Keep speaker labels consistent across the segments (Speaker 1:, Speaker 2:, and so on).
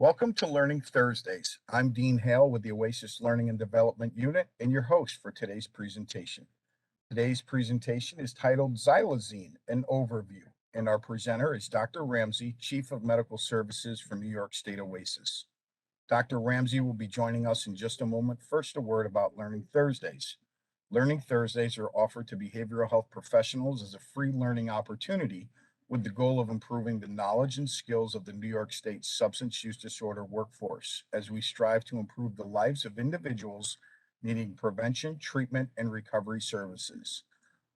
Speaker 1: Welcome to Learning Thursdays. I'm Dean Hale with the OASAS Learning and Development Unit and your host for today's presentation. Today's presentation is titled Xylazine, an Overview, and our presenter is Dr. Ramsey, Chief of Medical Services for New York State OASAS. Dr. Ramsey will be joining us in just a moment. First, a word about Learning Thursdays. Learning Thursdays are offered to behavioral health professionals as a free learning opportunity with the goal of improving the knowledge and skills of the New York State substance use disorder workforce as we strive to improve the lives of individuals needing prevention, treatment, and recovery services.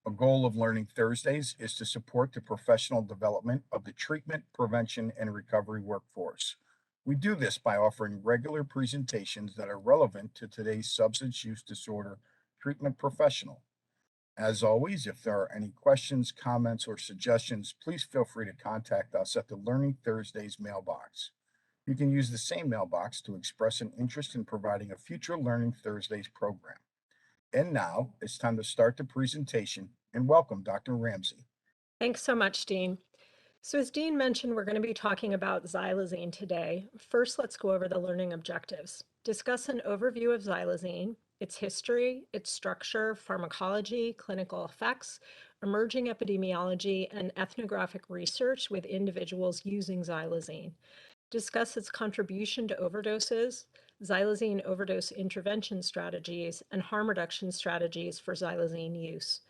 Speaker 1: A goal of Learning Thursdays is to support the professional development of the treatment, prevention, and recovery workforce. We do this by offering regular presentations that are relevant to today's substance use disorder treatment professional. As always, if there are any questions, comments, or suggestions, please feel free to contact us at the Learning Thursdays mailbox. You can use the same mailbox to express an interest in providing a future Learning Thursdays program. And now it's time to start the presentation and welcome Dr. Ramsey.
Speaker 2: Thanks so much, Dean. So as Dean mentioned, we're going to be talking about xylazine today. First, let's go over the learning objectives. Discuss an overview of xylazine, its history, its structure, pharmacology, clinical effects, emerging epidemiology, and ethnographic research with individuals using xylazine. Discuss its contribution to overdoses, xylazine overdose intervention strategies, and harm reduction strategies for xylazine use.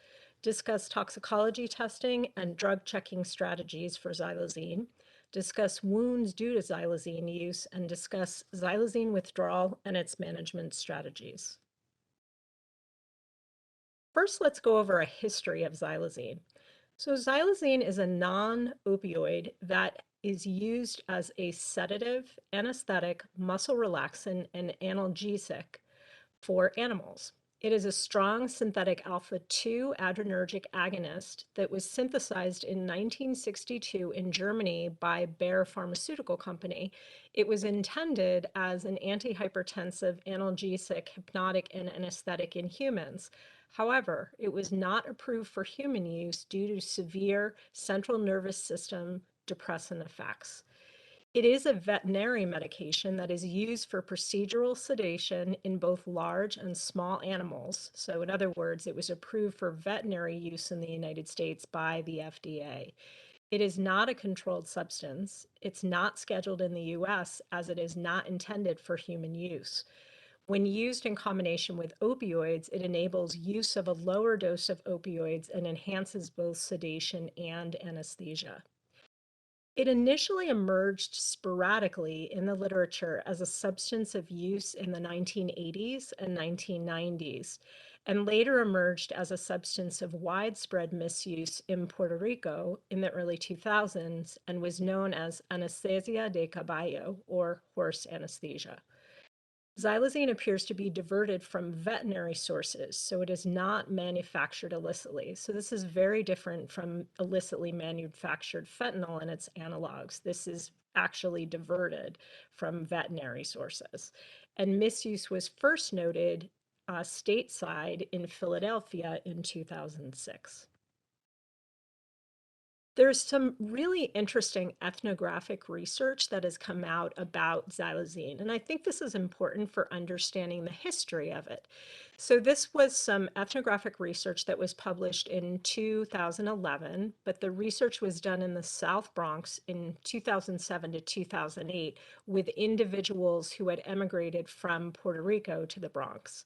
Speaker 2: Discuss toxicology testing and drug checking strategies for xylazine. Discuss wounds due to xylazine use, and discuss xylazine withdrawal and its management strategies. First, let's go over a history of xylazine. So xylazine is a non-opioid that is used as a sedative, anesthetic, muscle relaxant, and analgesic for animals. It is a strong synthetic alpha-2 adrenergic agonist that was synthesized in 1962 in Germany by Bayer Pharmaceutical Company. It was intended as an antihypertensive, analgesic, hypnotic, and anesthetic in humans. However, it was not approved for human use due to severe central nervous system depressant effects. It is a veterinary medication that is used for procedural sedation in both large and small animals. So in other words, it was approved for veterinary use in the United States by the FDA. It is not a controlled substance. It's not scheduled in the US as it is not intended for human use. When used in combination with opioids, it enables use of a lower dose of opioids and enhances both sedation and anesthesia. It initially emerged sporadically in the literature as a substance of use in the 1980s and 1990s, and later emerged as a substance of widespread misuse in Puerto Rico in the early 2000s and was known as anesthesia de caballo, or horse anesthesia. Xylazine appears to be diverted from veterinary sources, so it is not manufactured illicitly. So this is very different from illicitly manufactured fentanyl and its analogs. This is actually diverted from veterinary sources. And misuse was first noted stateside in Philadelphia in 2006. There's some really interesting ethnographic research that has come out about xylazine, and I think this is important for understanding the history of it. So this was some ethnographic research that was published in 2011, but the research was done in the South Bronx in 2007 to 2008 with individuals who had emigrated from Puerto Rico to the Bronx.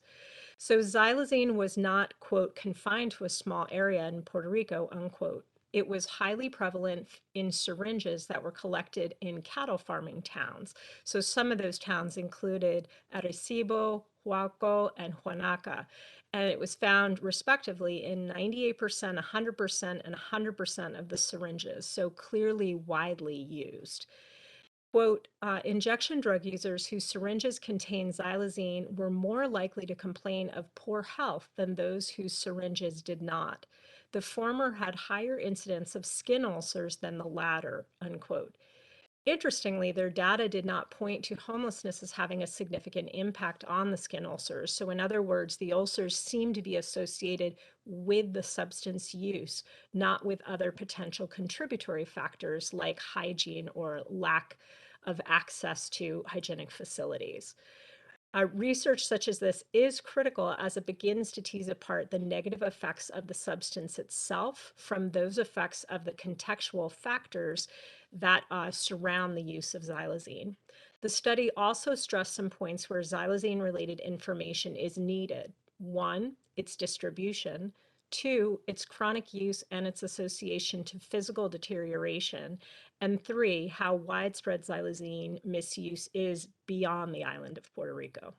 Speaker 2: So xylazine was not, quote, confined to a small area in Puerto Rico, unquote. It was highly prevalent in syringes that were collected in cattle farming towns. So some of those towns included Arecibo, Huaco, and Huanaca. And it was found respectively in 98%, 100%, and 100% of the syringes, so clearly widely used. Quote, injection drug users whose syringes contained xylazine were more likely to complain of poor health than those whose syringes did not. The former had higher incidence of skin ulcers than the latter, unquote. Interestingly, their data did not point to homelessness as having a significant impact on the skin ulcers. So, in other words, the ulcers seem to be associated with the substance use, not with other potential contributory factors like hygiene or lack of access to hygienic facilities. Research such as this is critical as it begins to tease apart the negative effects of the substance itself from those effects of the contextual factors that surround the use of xylazine. The study also stressed some points where xylazine related information is needed. One, its distribution. Two, its chronic use and its association to physical deterioration. And three, how widespread xylazine misuse is beyond the island of Puerto Rico.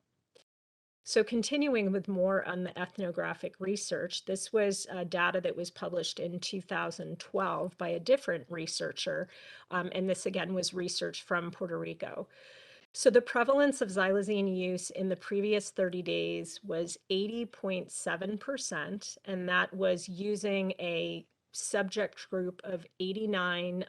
Speaker 2: So continuing with more on the ethnographic research, this was data that was published in 2012 by a different researcher, and this again was research from Puerto Rico. So the prevalence of xylazine use in the previous 30 days was 80.7%, and that was using a subject group of 89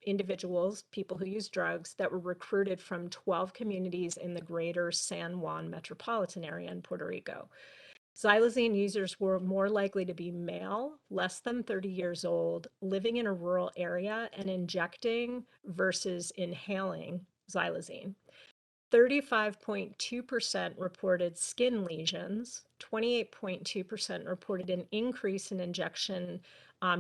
Speaker 2: individuals, people who use drugs, that were recruited from 12 communities in the greater San Juan metropolitan area in Puerto Rico. Xylazine users were more likely to be male, less than 30 years old, living in a rural area, and injecting versus inhaling xylazine. 35.2% reported skin lesions, 28.2% reported an increase in injection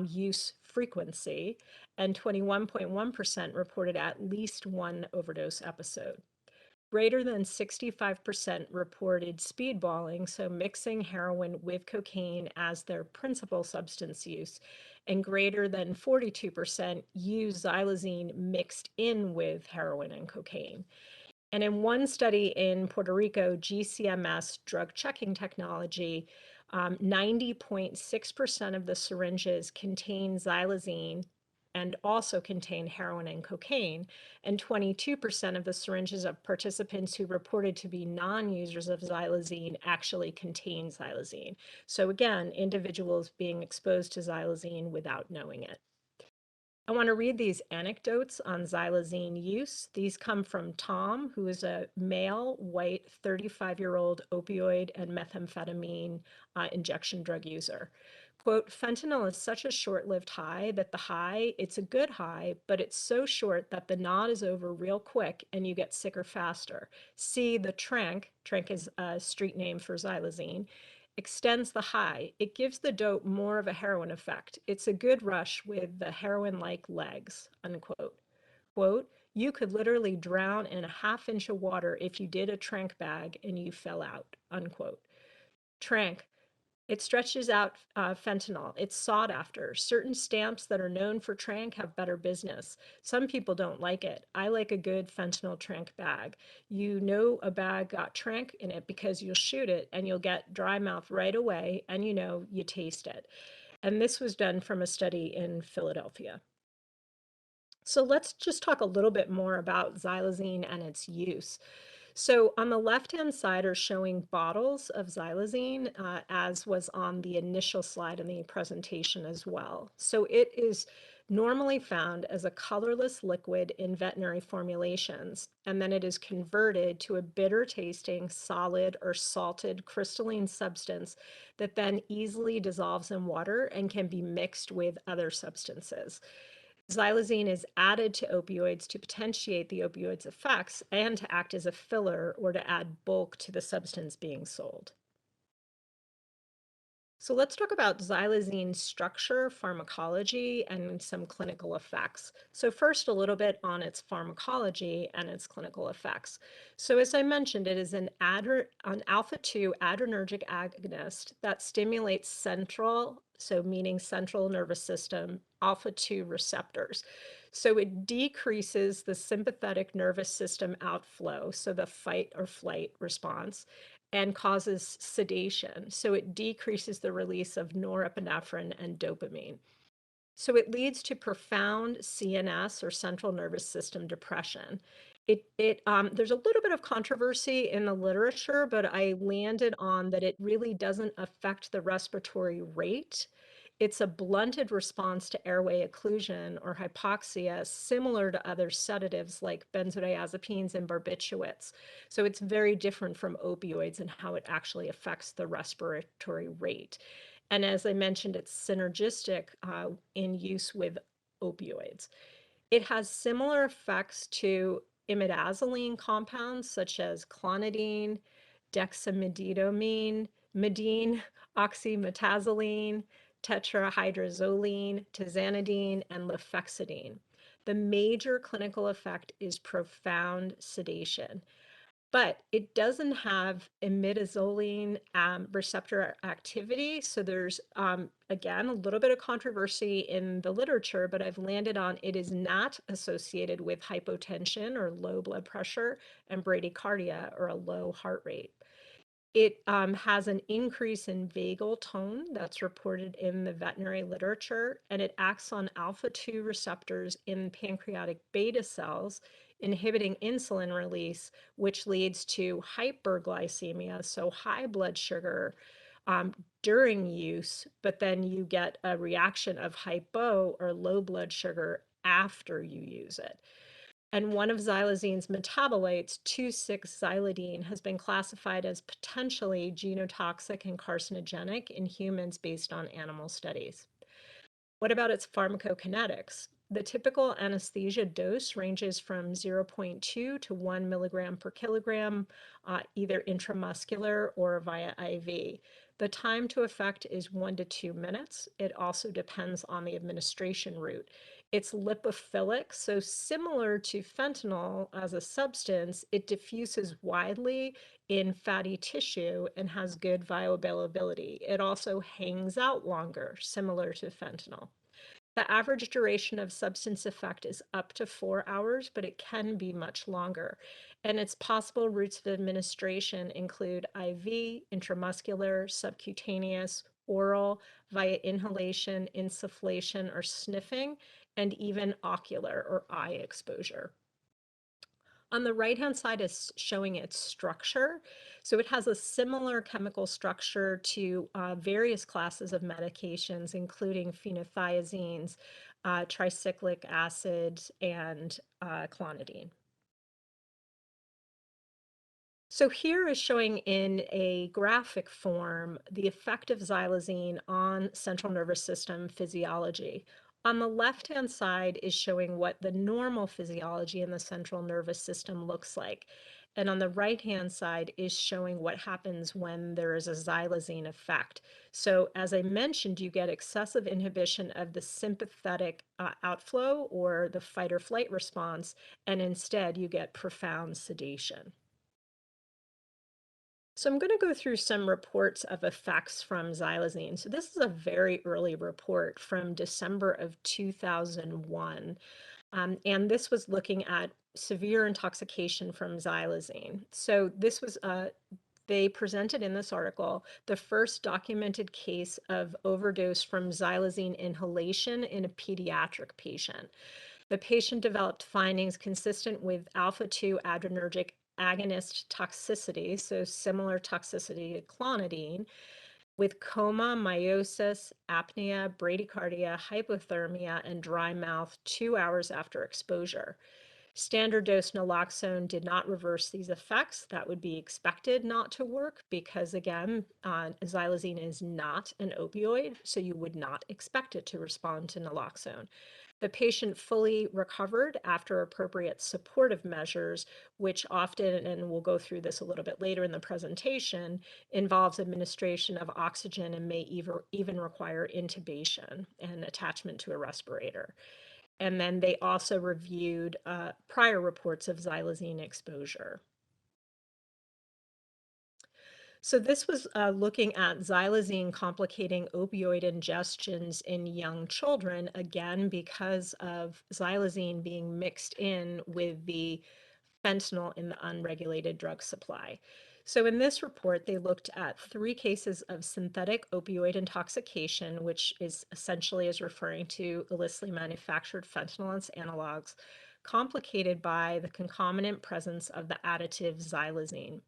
Speaker 2: use frequency, and 21.1% reported at least one overdose episode. Greater than 65% reported speedballing, so mixing heroin with cocaine as their principal substance use, and greater than 42% used xylazine mixed in with heroin and cocaine. And in one study in Puerto Rico, GCMS drug checking technology, 90.6% of the syringes contain xylazine and also contain heroin and cocaine, and 22% of the syringes of participants who reported to be non-users of xylazine actually contain xylazine. So again, individuals being exposed to xylazine without knowing it. I want to read these anecdotes on xylazine use. These come from Tom, who is a male, white, 35-year-old opioid and methamphetamine injection drug user. Quote, fentanyl is such a short-lived high that the high, it's a good high, but it's so short that the nod is over real quick and you get sicker faster. See the trank is a street name for xylazine, extends the high. It gives the dope more of a heroin effect. It's a good rush with the heroin-like legs, unquote. Quote, you could literally drown in a half-inch of water if you did a trank bag and you fell out, unquote. Trank, it stretches out fentanyl. It's sought after. Certain stamps that are known for trank have better business. Some people don't like it. I like a good fentanyl trank bag. You know a bag got trank in it because you'll shoot it and you'll get dry mouth right away, and you know you taste it. And this was done from a study in Philadelphia. So let's just talk a little bit more about xylazine and its use. So on the left-hand side are showing bottles of xylazine, as was on the initial slide in the presentation as well. So it is normally found as a colorless liquid in veterinary formulations, and then it is converted to a bitter tasting solid or salted crystalline substance that then easily dissolves in water and can be mixed with other substances. Xylazine is added to opioids to potentiate the opioid's effects and to act as a filler or to add bulk to the substance being sold. So let's talk about xylazine structure, pharmacology, and some clinical effects. So first, a little bit on its pharmacology and its clinical effects. So as I mentioned, it is an alpha-2 adrenergic agonist that stimulates central, so meaning central nervous system, alpha-2 receptors. So it decreases the sympathetic nervous system outflow, so the fight or flight response, and causes sedation. So it decreases the release of norepinephrine and dopamine. So it leads to profound CNS or central nervous system depression. There's a little bit of controversy in the literature, but I landed on that it really doesn't affect the respiratory rate. It's a blunted response to airway occlusion or hypoxia, similar to other sedatives like benzodiazepines and barbiturates. So it's very different from opioids in how it actually affects the respiratory rate. And as I mentioned, it's synergistic in use with opioids. It has similar effects to imidazoline compounds such as clonidine, dexamethasone, midine, oxymetazoline, tetrahydrozoline, tizanidine, and lofexidine. The major clinical effect is profound sedation, but it doesn't have imidazoline receptor activity. So there's, again, a little bit of controversy in the literature, but I've landed on it is not associated with hypotension or low blood pressure and bradycardia or a low heart rate. It has an increase in vagal tone that's reported in the veterinary literature, and it acts on alpha-2 receptors in pancreatic beta cells, inhibiting insulin release, which leads to hyperglycemia, so high blood sugar during use, but then you get a reaction of hypo or low blood sugar after you use it. And one of xylazine's metabolites, 2,6-xylidine, has been classified as potentially genotoxic and carcinogenic in humans based on animal studies. What about its pharmacokinetics? The typical anesthesia dose ranges from 0.2 to 1 milligram per kilogram, either intramuscular or via IV. The time to effect is 1 to 2 minutes. It also depends on the administration route. It's lipophilic, so similar to fentanyl as a substance, it diffuses widely in fatty tissue and has good bioavailability. It also hangs out longer, similar to fentanyl. The average duration of substance effect is up to 4 hours, but it can be much longer. And its possible routes of administration include IV, intramuscular, subcutaneous, oral, via inhalation, insufflation, or sniffing, and even ocular or eye exposure. On the right-hand side is showing its structure. So it has a similar chemical structure to various classes of medications, including phenothiazines, tricyclic acid, and clonidine. So here is showing in a graphic form the effect of xylazine on central nervous system physiology. On the left-hand side is showing what the normal physiology in the central nervous system looks like. And on the right-hand side is showing what happens when there is a xylazine effect. So as I mentioned, you get excessive inhibition of the sympathetic outflow or the fight or flight response, and instead you get profound sedation. So I'm going to go through some reports of effects from xylazine. So this is a very early report from December of 2001. And this was looking at severe intoxication from xylazine. So this was they presented in this article the first documented case of overdose from xylazine inhalation in a pediatric patient. The patient developed findings consistent with alpha-2 adrenergic agonist toxicity, so similar toxicity to clonidine, with coma, meiosis, apnea, bradycardia, hypothermia, and dry mouth 2 hours after exposure. Standard dose naloxone did not reverse these effects. That would be expected not to work because, again, xylazine is not an opioid, so you would not expect it to respond to naloxone. The patient fully recovered after appropriate supportive measures, which often, and we'll go through this a little bit later in the presentation, involves administration of oxygen and may even require intubation and attachment to a respirator. And then they also reviewed prior reports of xylazine exposure. So this was looking at xylazine complicating opioid ingestions in young children, again, because of xylazine being mixed in with the fentanyl in the unregulated drug supply. So in this report, they looked at 3 cases of synthetic opioid intoxication, which is essentially is referring to illicitly manufactured fentanyl and its analogs, complicated by the concomitant presence of the additive xylazine.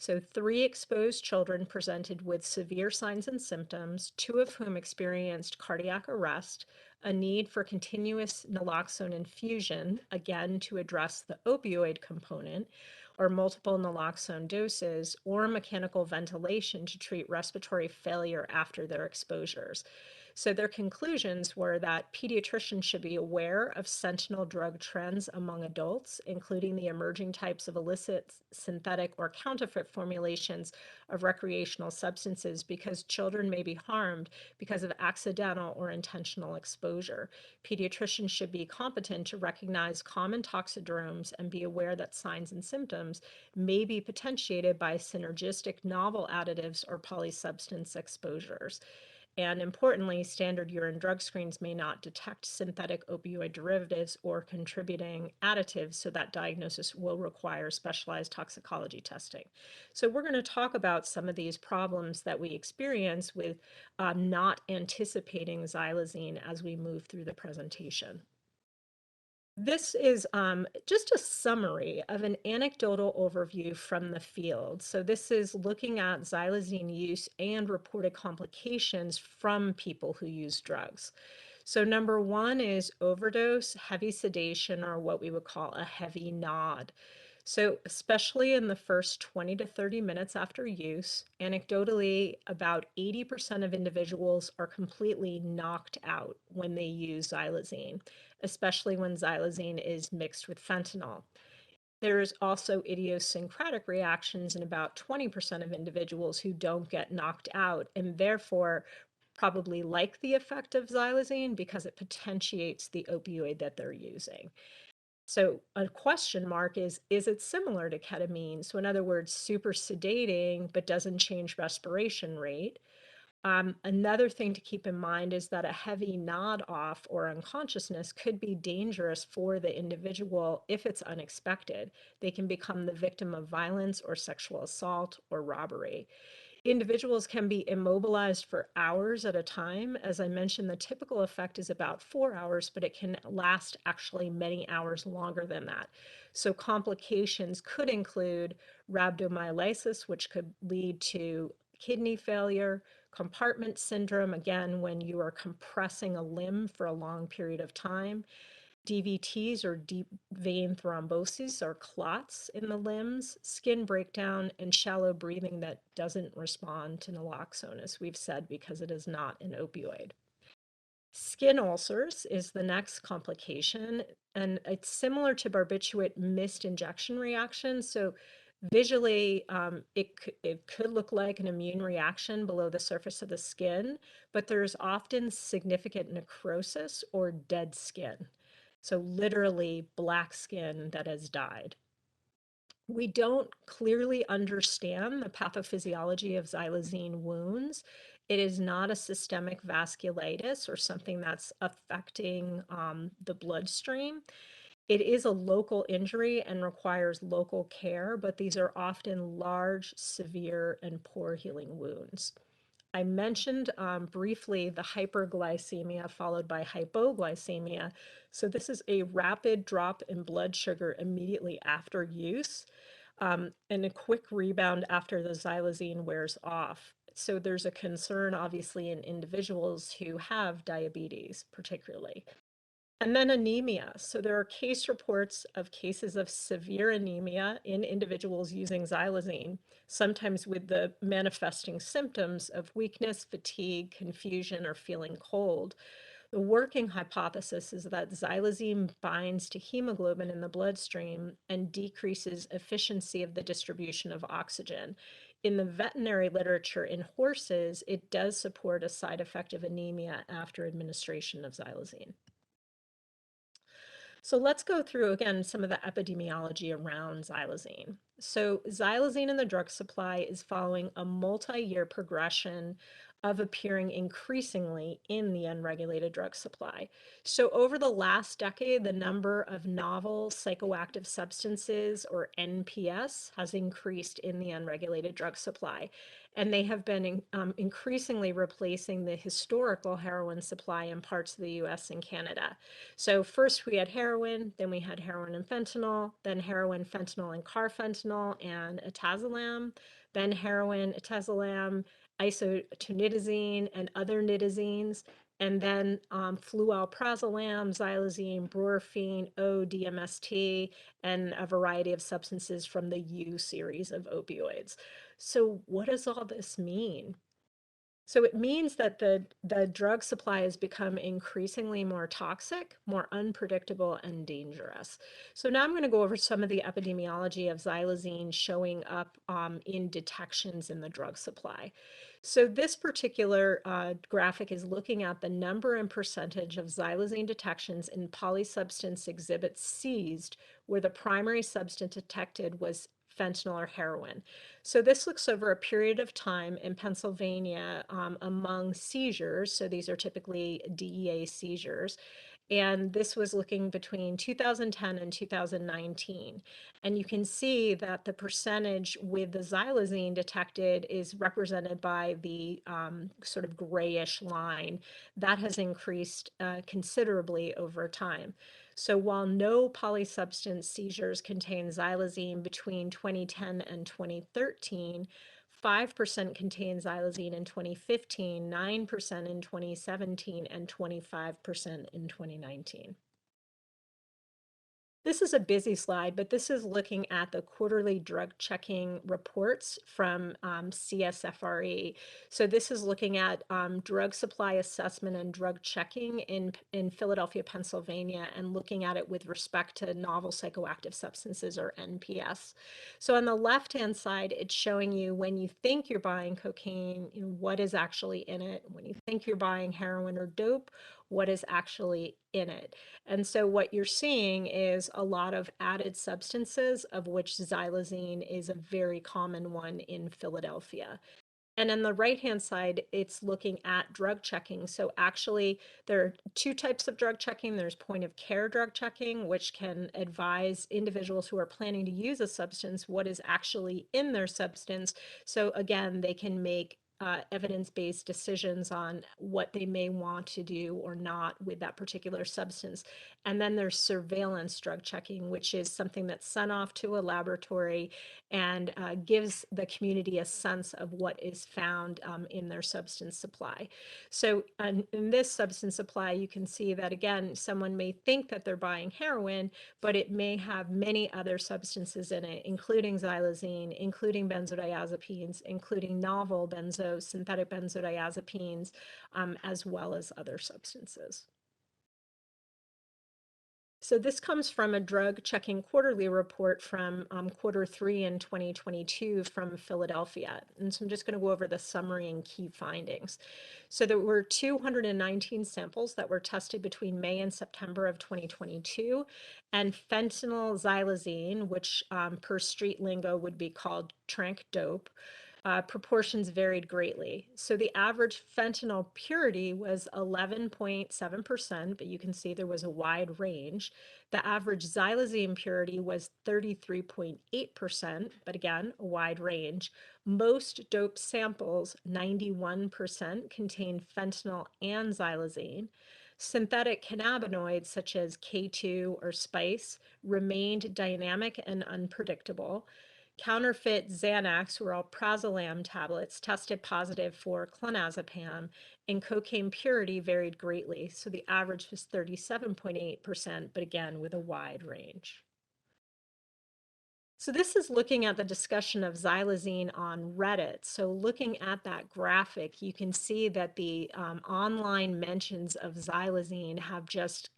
Speaker 2: So 3 exposed children presented with severe signs and symptoms, 2 of whom experienced cardiac arrest, a need for continuous naloxone infusion, again to address the opioid component, or multiple naloxone doses, or mechanical ventilation to treat respiratory failure after their exposures. So their conclusions were that pediatricians should be aware of sentinel drug trends among adults, including the emerging types of illicit, synthetic, or counterfeit formulations of recreational substances, because children may be harmed because of accidental or intentional exposure. Pediatricians should be competent to recognize common toxidromes and be aware that signs and symptoms may be potentiated by synergistic novel additives or polysubstance exposures. And importantly, standard urine drug screens may not detect synthetic opioid derivatives or contributing additives, so that diagnosis will require specialized toxicology testing. So we're going to talk about some of these problems that we experience with not anticipating xylazine as we move through the presentation. This is just a summary of an anecdotal overview from the field. So this is looking at xylazine use and reported complications from people who use drugs. So number 1 is overdose, heavy sedation, or what we would call a heavy nod. So especially in the first 20 to 30 minutes after use, anecdotally, about 80% of individuals are completely knocked out when they use xylazine, especially when xylazine is mixed with fentanyl. There's also idiosyncratic reactions in about 20% of individuals who don't get knocked out and therefore probably like the effect of xylazine because it potentiates the opioid that they're using. So a question mark is it similar to ketamine? So in other words, super sedating, but doesn't change respiration rate. Another thing to keep in mind is that a heavy nod off or unconsciousness could be dangerous for the individual if it's unexpected. They can become the victim of violence or sexual assault or robbery. Individuals can be immobilized for hours at a time. As I mentioned, the typical effect is about 4 hours, but it can last actually many hours longer than that. So complications could include rhabdomyolysis, which could lead to kidney failure, compartment syndrome, again, when you are compressing a limb for a long period of time, DVTs or deep vein thrombosis or clots in the limbs, skin breakdown, and shallow breathing that doesn't respond to naloxone, as we've said, because it is not an opioid. Skin ulcers is the next complication, and it's similar to barbiturate missed injection reaction. So visually, it could look like an immune reaction below the surface of the skin, but there's often significant necrosis or dead skin. So literally black skin that has died. We don't clearly understand the pathophysiology of xylazine wounds. It is not a systemic vasculitis or something that's affecting the bloodstream. It is a local injury and requires local care, but these are often large, severe, and poor healing wounds. I mentioned briefly the hyperglycemia followed by hypoglycemia. So this is a rapid drop in blood sugar immediately after use, and a quick rebound after the xylazine wears off. So there's a concern, obviously, in individuals who have diabetes, particularly. And then anemia. So there are case reports of cases of severe anemia in individuals using xylazine, sometimes with the manifesting symptoms of weakness, fatigue, confusion, or feeling cold. The working hypothesis is that xylazine binds to hemoglobin in the bloodstream and decreases efficiency of the distribution of oxygen. In the veterinary literature in horses, it does support a side effect of anemia after administration of xylazine. So let's go through again some of the epidemiology around xylazine. So xylazine in the drug supply is following a multi-year progression of appearing increasingly in the unregulated drug supply. So over the last decade, the number of novel psychoactive substances, or NPS, has increased in the unregulated drug supply. And they have been increasingly replacing the historical heroin supply in parts of the US and Canada. So first we had heroin, then we had heroin and fentanyl, then heroin, fentanyl, and carfentanil, and atazolam, then heroin, atazolam, isotoniazine, and other nitazines, and then flualprazolam, xylazine, brorphine, O-DMST, and a variety of substances from the U series of opioids. So what does all this mean? So it means that the drug supply has become increasingly more toxic, more unpredictable, and dangerous. So now I'm going to go over some of the epidemiology of xylazine showing up in detections in the drug supply. So this particular graphic is looking at the number and percentage of xylazine detections in polysubstance exhibits seized where the primary substance detected was fentanyl or heroin. So this looks over a period of time in Pennsylvania among seizures. So these are typically DEA seizures. And this was looking between 2010 and 2019. And you can see that the percentage with the xylazine detected is represented by the sort of grayish line. That has increased considerably over time. So while no polysubstance seizures contain xylazine between 2010 and 2013, 5% contained xylazine in 2015, 9% in 2017, and 25% in 2019. This is a busy slide, but this is looking at the quarterly drug checking reports from CSFRE. So this is looking at drug supply assessment and drug checking in Philadelphia, Pennsylvania, and looking at it with respect to novel psychoactive substances, or NPS. So on the left-hand side, it's showing you when you think you're buying cocaine, what is actually in it. When you think you're buying heroin or dope, what is actually in it. And so what you're seeing is a lot of added substances, of which xylazine is a very common one in Philadelphia. And on the right-hand side, it's looking at drug checking. So actually, there are two types of drug checking. There's point of care drug checking, which can advise individuals who are planning to use a substance what is actually in their substance. So again, they can make evidence-based decisions on what they may want to do or not with that particular substance. And then there's surveillance drug checking, which is something that's sent off to a laboratory and gives the community a sense of what is found in their substance supply. So in this substance supply, you can see that, again, someone may think that they're buying heroin, but it may have many other substances in it, including xylazine, including benzodiazepines, including novel synthetic benzodiazepines, as well as other substances. So this comes from a drug checking quarterly report from Q3 in 2022 from Philadelphia. And so I'm just going to go over the summary and key findings. So there were 219 samples that were tested between May and September of 2022, and fentanyl xylazine, which per street lingo would be called trank dope, proportions varied greatly. So the average fentanyl purity was 11.7%, but you can see there was a wide range. The average xylazine purity was 33.8%, but again, a wide range. Most dope samples, 91%, contained fentanyl and xylazine. Synthetic cannabinoids such as K2 or spice remained dynamic and unpredictable. Counterfeit Xanax, or alprazolam tablets, tested positive for clonazepam, and cocaine purity varied greatly. So the average was 37.8%, but again, with a wide range. So this is looking at the discussion of xylazine on Reddit. So looking at that graphic, you can see that the online mentions of xylazine have just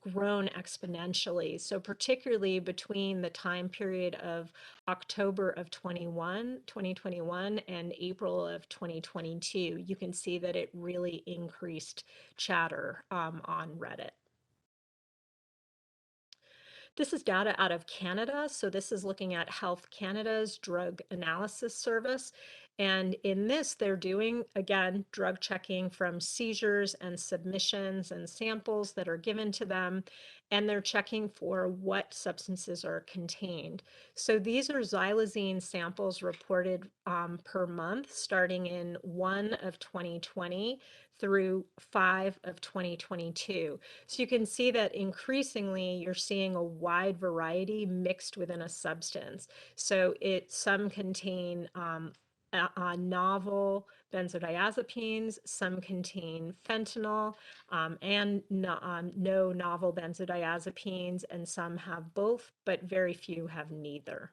Speaker 2: grown exponentially. So particularly between the time period of October of 2021 and April of 2022, you can see that it really increased chatter on Reddit. This is data out of Canada. So this is looking at Health Canada's drug analysis service. And in this, they're doing, again, drug checking from seizures and submissions and samples that are given to them, and they're checking for what substances are contained. So these are xylazine samples reported per month, starting in 1 of 2020 through 5 of 2022. So you can see that increasingly you're seeing a wide variety mixed within a substance. So some contain novel benzodiazepines, some contain fentanyl, and no novel benzodiazepines, and some have both, but very few have neither.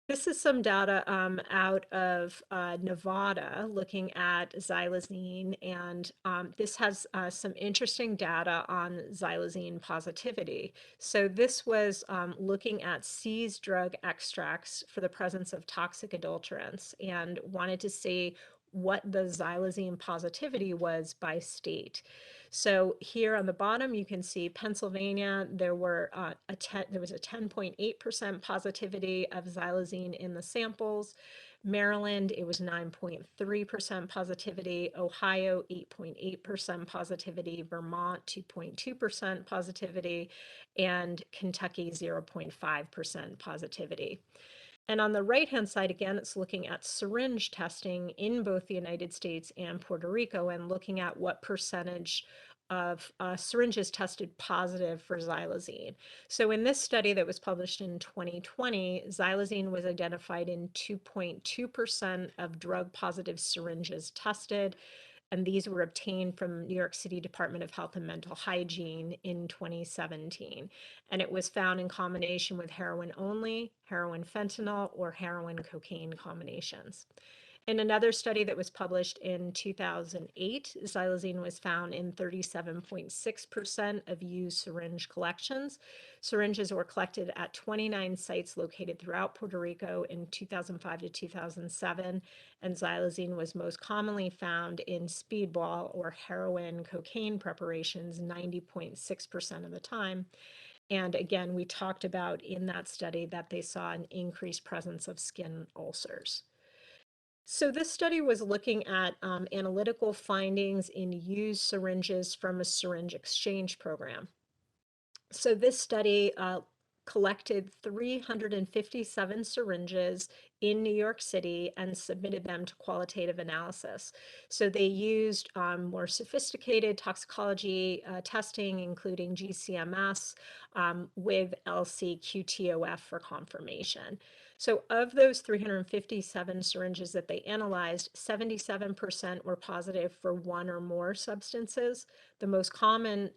Speaker 2: This is some data out of Nevada looking at xylazine, and this has some interesting data on xylazine positivity. So this was looking at seized drug extracts for the presence of toxic adulterants and wanted to see what the xylazine positivity was by state. So here on the bottom, you can see Pennsylvania, there was a 10.8% positivity of xylazine in the samples. Maryland, it was 9.3% positivity. Ohio, 8.8% positivity. Vermont, 2.2% positivity. And Kentucky, 0.5% positivity. And on the right-hand side, again, it's looking at syringe testing in both the United States and Puerto Rico and looking at what percentage of syringes tested positive for xylazine. So in this study that was published in 2020, xylazine was identified in 2.2% of drug-positive syringes tested, and these were obtained from New York City Department of Health and Mental Hygiene in 2017. And it was found in combination with heroin only, heroin fentanyl, or heroin cocaine combinations. In another study that was published in 2008, xylazine was found in 37.6% of used syringe collections. Syringes were collected at 29 sites located throughout Puerto Rico in 2005 to 2007, and xylazine was most commonly found in speedball or heroin cocaine preparations 90.6% of the time. And again, we talked about in that study that they saw an increased presence of skin ulcers. So this study was looking at analytical findings in used syringes from a syringe exchange program. So this study collected 357 syringes in New York City and submitted them to qualitative analysis. So they used more sophisticated toxicology testing, including GCMS, with LC-QTOF for confirmation. So of those 357 syringes that they analyzed, 77% were positive for one or more substances. The most common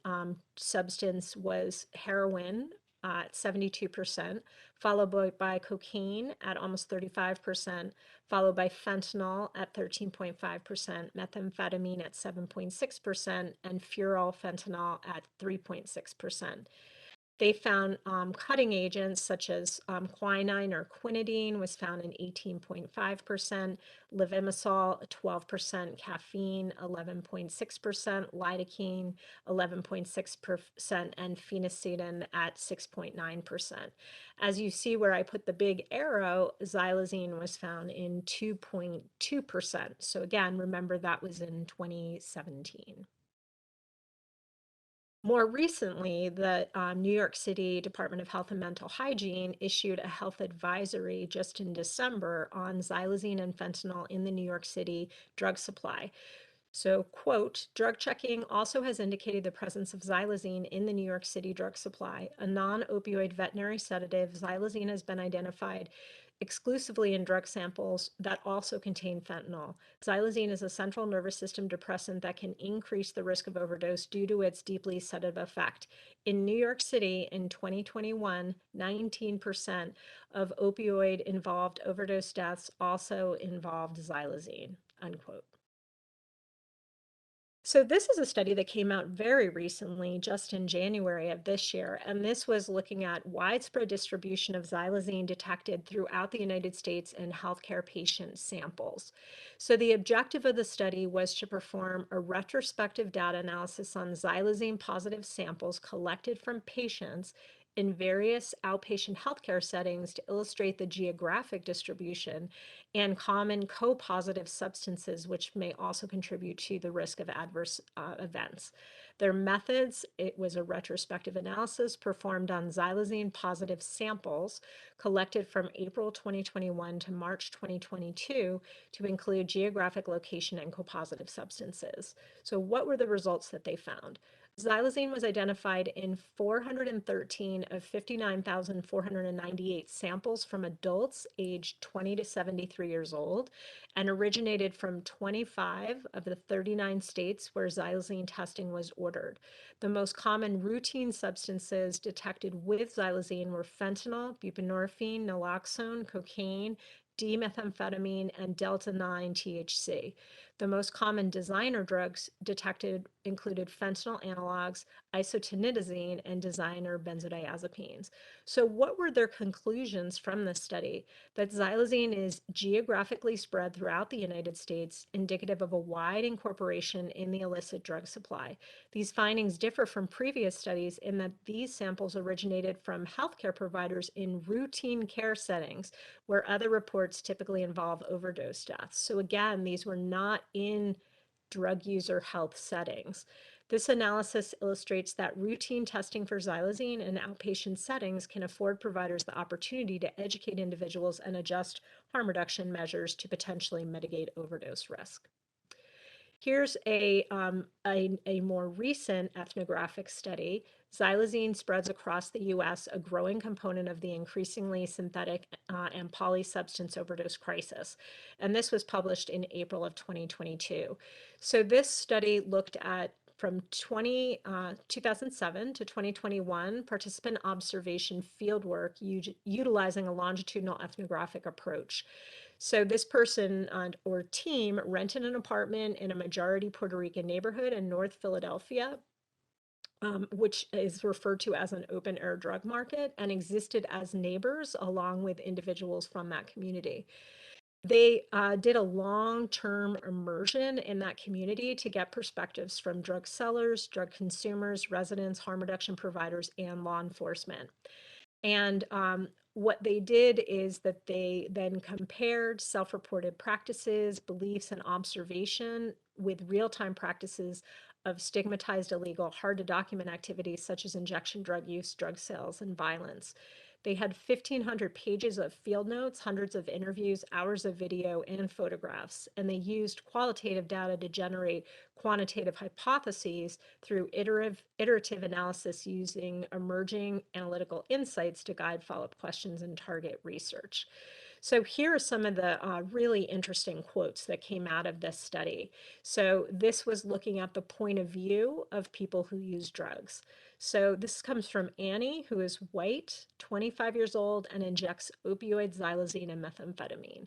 Speaker 2: substance was heroin at 72%, followed by cocaine at almost 35%, followed by fentanyl at 13.5%, methamphetamine at 7.6%, and furylfentanyl at 3.6%. They found cutting agents such as quinine or quinidine was found in 18.5%, levamisole 12%, caffeine 11.6%, lidocaine 11.6%, and phenacidin at 6.9%. As you see where I put the big arrow, xylazine was found in 2.2%. So again, remember that was in 2017. More recently, the New York City Department of Health and Mental Hygiene issued a health advisory just in December on xylazine and fentanyl in the New York City drug supply. So, quote, drug checking also has indicated the presence of xylazine in the New York City drug supply. A non-opioid veterinary sedative, xylazine has been identified exclusively in drug samples that also contain fentanyl. Xylazine is a central nervous system depressant that can increase the risk of overdose due to its deeply sedative effect. In New York City in 2021, 19% of opioid-involved overdose deaths also involved xylazine, unquote. So this is a study that came out very recently, just in January of this year, and this was looking at widespread distribution of xylazine detected throughout the United States in healthcare patient samples. So the objective of the study was to perform a retrospective data analysis on xylazine positive samples collected from patients in various outpatient healthcare settings to illustrate the geographic distribution and common co-positive substances, which may also contribute to the risk of adverse events. Their methods, it was a retrospective analysis performed on xylazine positive samples collected from April 2021 to March 2022 to include geographic location and co-positive substances. So what were the results that they found? Xylazine was identified in 413 of 59,498 samples from adults aged 20 to 73 years old and originated from 25 of the 39 states where xylazine testing was ordered. The most common routine substances detected with xylazine were fentanyl, buprenorphine, naloxone, cocaine, D-methamphetamine, and delta-9 THC. The most common designer drugs detected included fentanyl analogs, isotoniazine, and designer benzodiazepines. So what were their conclusions from this study? That xylazine is geographically spread throughout the United States, indicative of a wide incorporation in the illicit drug supply. These findings differ from previous studies in that these samples originated from healthcare providers in routine care settings, where other reports typically involve overdose deaths. So again, these were not in drug user health settings. This analysis illustrates that routine testing for xylazine in outpatient settings can afford providers the opportunity to educate individuals and adjust harm reduction measures to potentially mitigate overdose risk. Here's a more recent ethnographic study. Xylazine spreads across the U.S., a growing component of the increasingly synthetic and polysubstance overdose crisis. And this was published in April of 2022. So this study looked at from 2007 to 2021 participant observation fieldwork utilizing a longitudinal ethnographic approach. So this person or team rented an apartment in a majority Puerto Rican neighborhood in North Philadelphia, which is referred to as an open air drug market, and existed as neighbors along with individuals from that community. They did a long-term immersion in that community to get perspectives from drug sellers, drug consumers, residents, harm reduction providers, and law enforcement. And what they did is that they then compared self-reported practices, beliefs, and observation with real-time practices of stigmatized, illegal, hard to document activities such as injection drug use, drug sales, and violence. They had 1,500 pages of field notes, hundreds of interviews, hours of video, and photographs, and they used qualitative data to generate quantitative hypotheses through iterative analysis using emerging analytical insights to guide follow-up questions and target research. So here are some of the really interesting quotes that came out of this study. So this was looking at the point of view of people who use drugs. So this comes from Annie, who is white, 25 years old, and injects opioids, xylazine, and methamphetamine.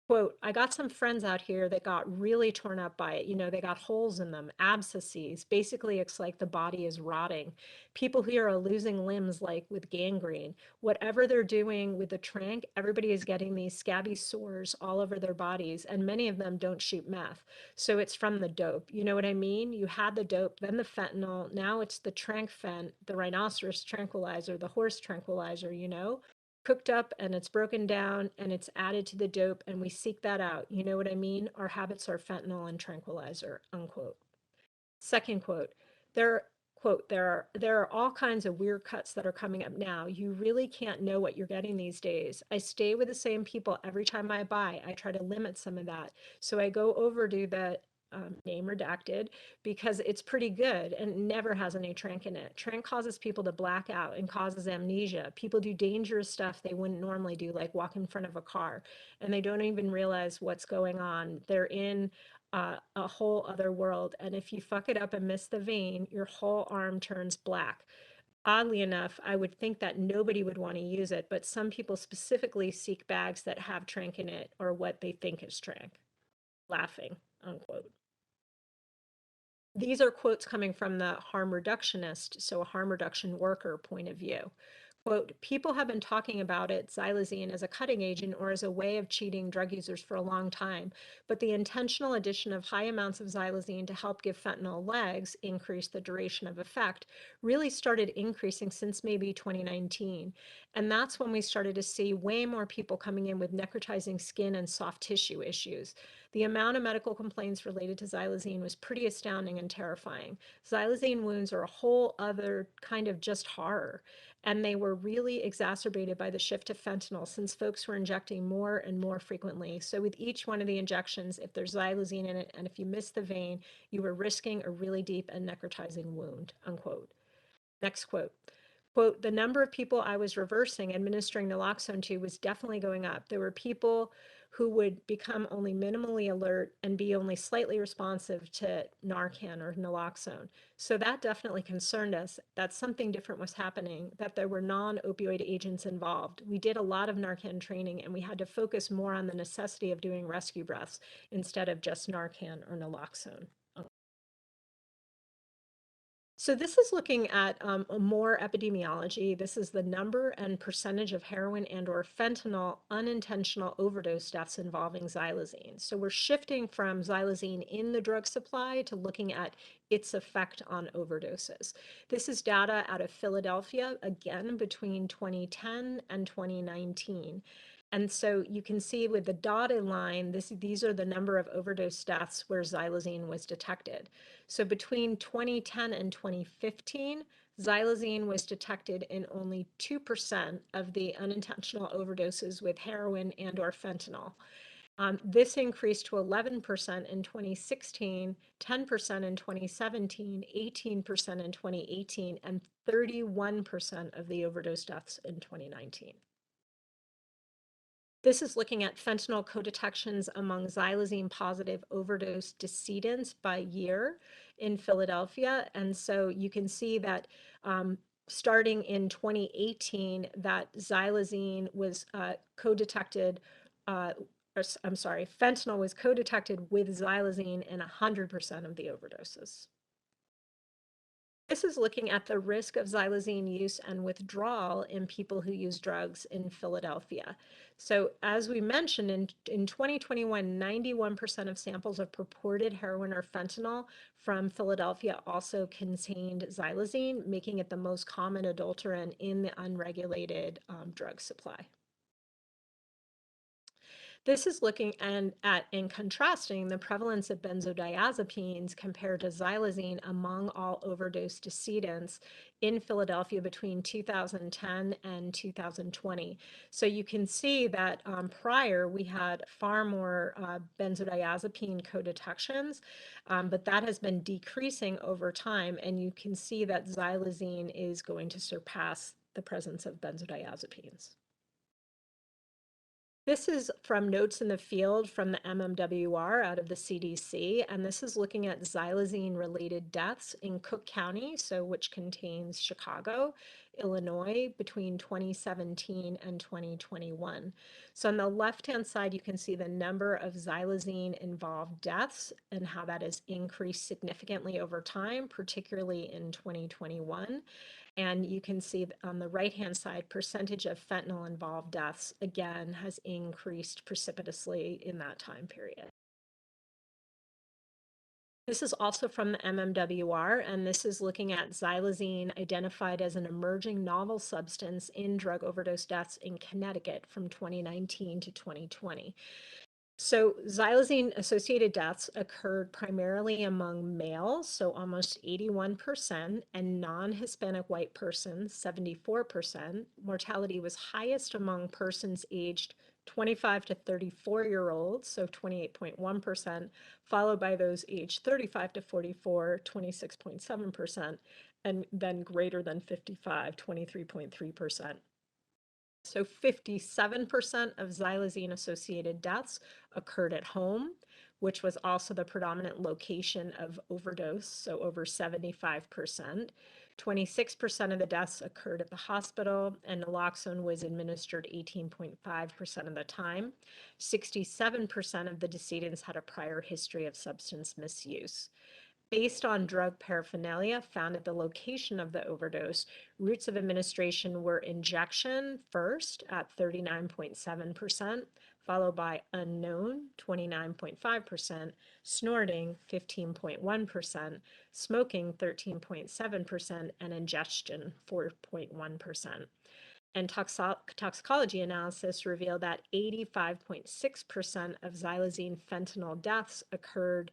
Speaker 2: Quote, I got some friends out here that got really torn up by it. You know, they got holes in them, abscesses. Basically, it's like the body is rotting. People here are losing limbs like with gangrene. Whatever they're doing with the tranq, everybody is getting these scabby sores all over their bodies, and many of them don't shoot meth. So it's from the dope. You know what I mean? You had the dope, then the fentanyl, now it's the tranq-fent, the rhinoceros tranquilizer, the horse tranquilizer, you know? Cooked up and it's broken down and it's added to the dope and we seek that out. You know what I mean? Our habits are fentanyl and tranquilizer, unquote. Second quote, there are all kinds of weird cuts that are coming up now. You really can't know what you're getting these days. I stay with the same people every time I buy. I try to limit some of that. So I go overdo the name redacted because it's pretty good and never has any tranq in it. Tranq causes people to black out and causes amnesia. People do dangerous stuff they wouldn't normally do, like walk in front of a car, and they don't even realize what's going on. They're in a whole other world. And if you fuck it up and miss the vein, your whole arm turns black. Oddly enough, I would think that nobody would want to use it, but some people specifically seek bags that have tranq in it or what they think is tranq. Laughing, unquote. These are quotes coming from the harm reductionist, so a harm reduction worker point of view. Quote, people have been talking about it, xylazine, as a cutting agent or as a way of cheating drug users for a long time, but the intentional addition of high amounts of xylazine to help give fentanyl legs, increase the duration of effect, really started increasing since maybe 2019. And that's when we started to see way more people coming in with necrotizing skin and soft tissue issues. The amount of medical complaints related to xylazine was pretty astounding and terrifying. Xylazine wounds are a whole other kind of just horror. And they were really exacerbated by the shift to fentanyl since folks were injecting more and more frequently. So with each one of the injections, if there's xylazine in it, and if you miss the vein, you were risking a really deep and necrotizing wound, unquote. Next quote. Quote, the number of people I was reversing administering naloxone to was definitely going up. There were people who would become only minimally alert and be only slightly responsive to Narcan or naloxone. So that definitely concerned us that something different was happening, that there were non-opioid agents involved. We did a lot of Narcan training and we had to focus more on the necessity of doing rescue breaths instead of just Narcan or naloxone. So this is looking at more epidemiology. This is the number and percentage of heroin and or fentanyl unintentional overdose deaths involving xylazine. So we're shifting from xylazine in the drug supply to looking at its effect on overdoses. This is data out of Philadelphia, again, between 2010 and 2019. And so you can see with the dotted line, these are the number of overdose deaths where xylazine was detected. So between 2010 and 2015, xylazine was detected in only 2% of the unintentional overdoses with heroin and or fentanyl. This increased to 11% in 2016, 10% in 2017, 18% in 2018, and 31% of the overdose deaths in 2019. This is looking at fentanyl co-detections among xylazine positive overdose decedents by year in Philadelphia. And so you can see that starting in 2018, that xylazine was co-detected, I'm sorry, fentanyl was co-detected with xylazine in 100% of the overdoses. This is looking at the risk of xylazine use and withdrawal in people who use drugs in Philadelphia. So as we mentioned, in 2021, 91% of samples of purported heroin or fentanyl from Philadelphia also contained xylazine, making it the most common adulterant in the unregulated drug supply. This is looking at and contrasting the prevalence of benzodiazepines compared to xylazine among all overdose decedents in Philadelphia between 2010 and 2020. So you can see that prior we had far more benzodiazepine co-detections, but that has been decreasing over time. And you can see that xylazine is going to surpass the presence of benzodiazepines. This is from Notes in the Field from the MMWR out of the CDC, and this is looking at xylazine-related deaths in Cook County, so which contains Chicago, Illinois, between 2017 and 2021. So on the left-hand side, you can see the number of xylazine-involved deaths and how that has increased significantly over time, particularly in 2021. And you can see on the right-hand side, percentage of fentanyl-involved deaths, again, has increased precipitously in that time period. This is also from the MMWR, and this is looking at xylazine identified as an emerging novel substance in drug overdose deaths in Connecticut from 2019 to 2020. So xylazine-associated deaths occurred primarily among males, so almost 81%, and non-Hispanic white persons, 74%. Mortality was highest among persons aged 25 to 34-year-olds, so 28.1%, followed by those aged 35 to 44, 26.7%, and then greater than 55, 23.3%. So 57% of xylazine-associated deaths occurred at home, which was also the predominant location of overdose, so over 75%. 26% of the deaths occurred at the hospital, and naloxone was administered 18.5% of the time. 67% of the decedents had a prior history of substance misuse. based on drug paraphernalia found at the location of the overdose, routes of administration were injection first at 39.7%, followed by unknown 29.5%, snorting 15.1%, smoking 13.7%, and ingestion 4.1%. And toxicology analysis revealed that 85.6% of xylazine fentanyl deaths occurred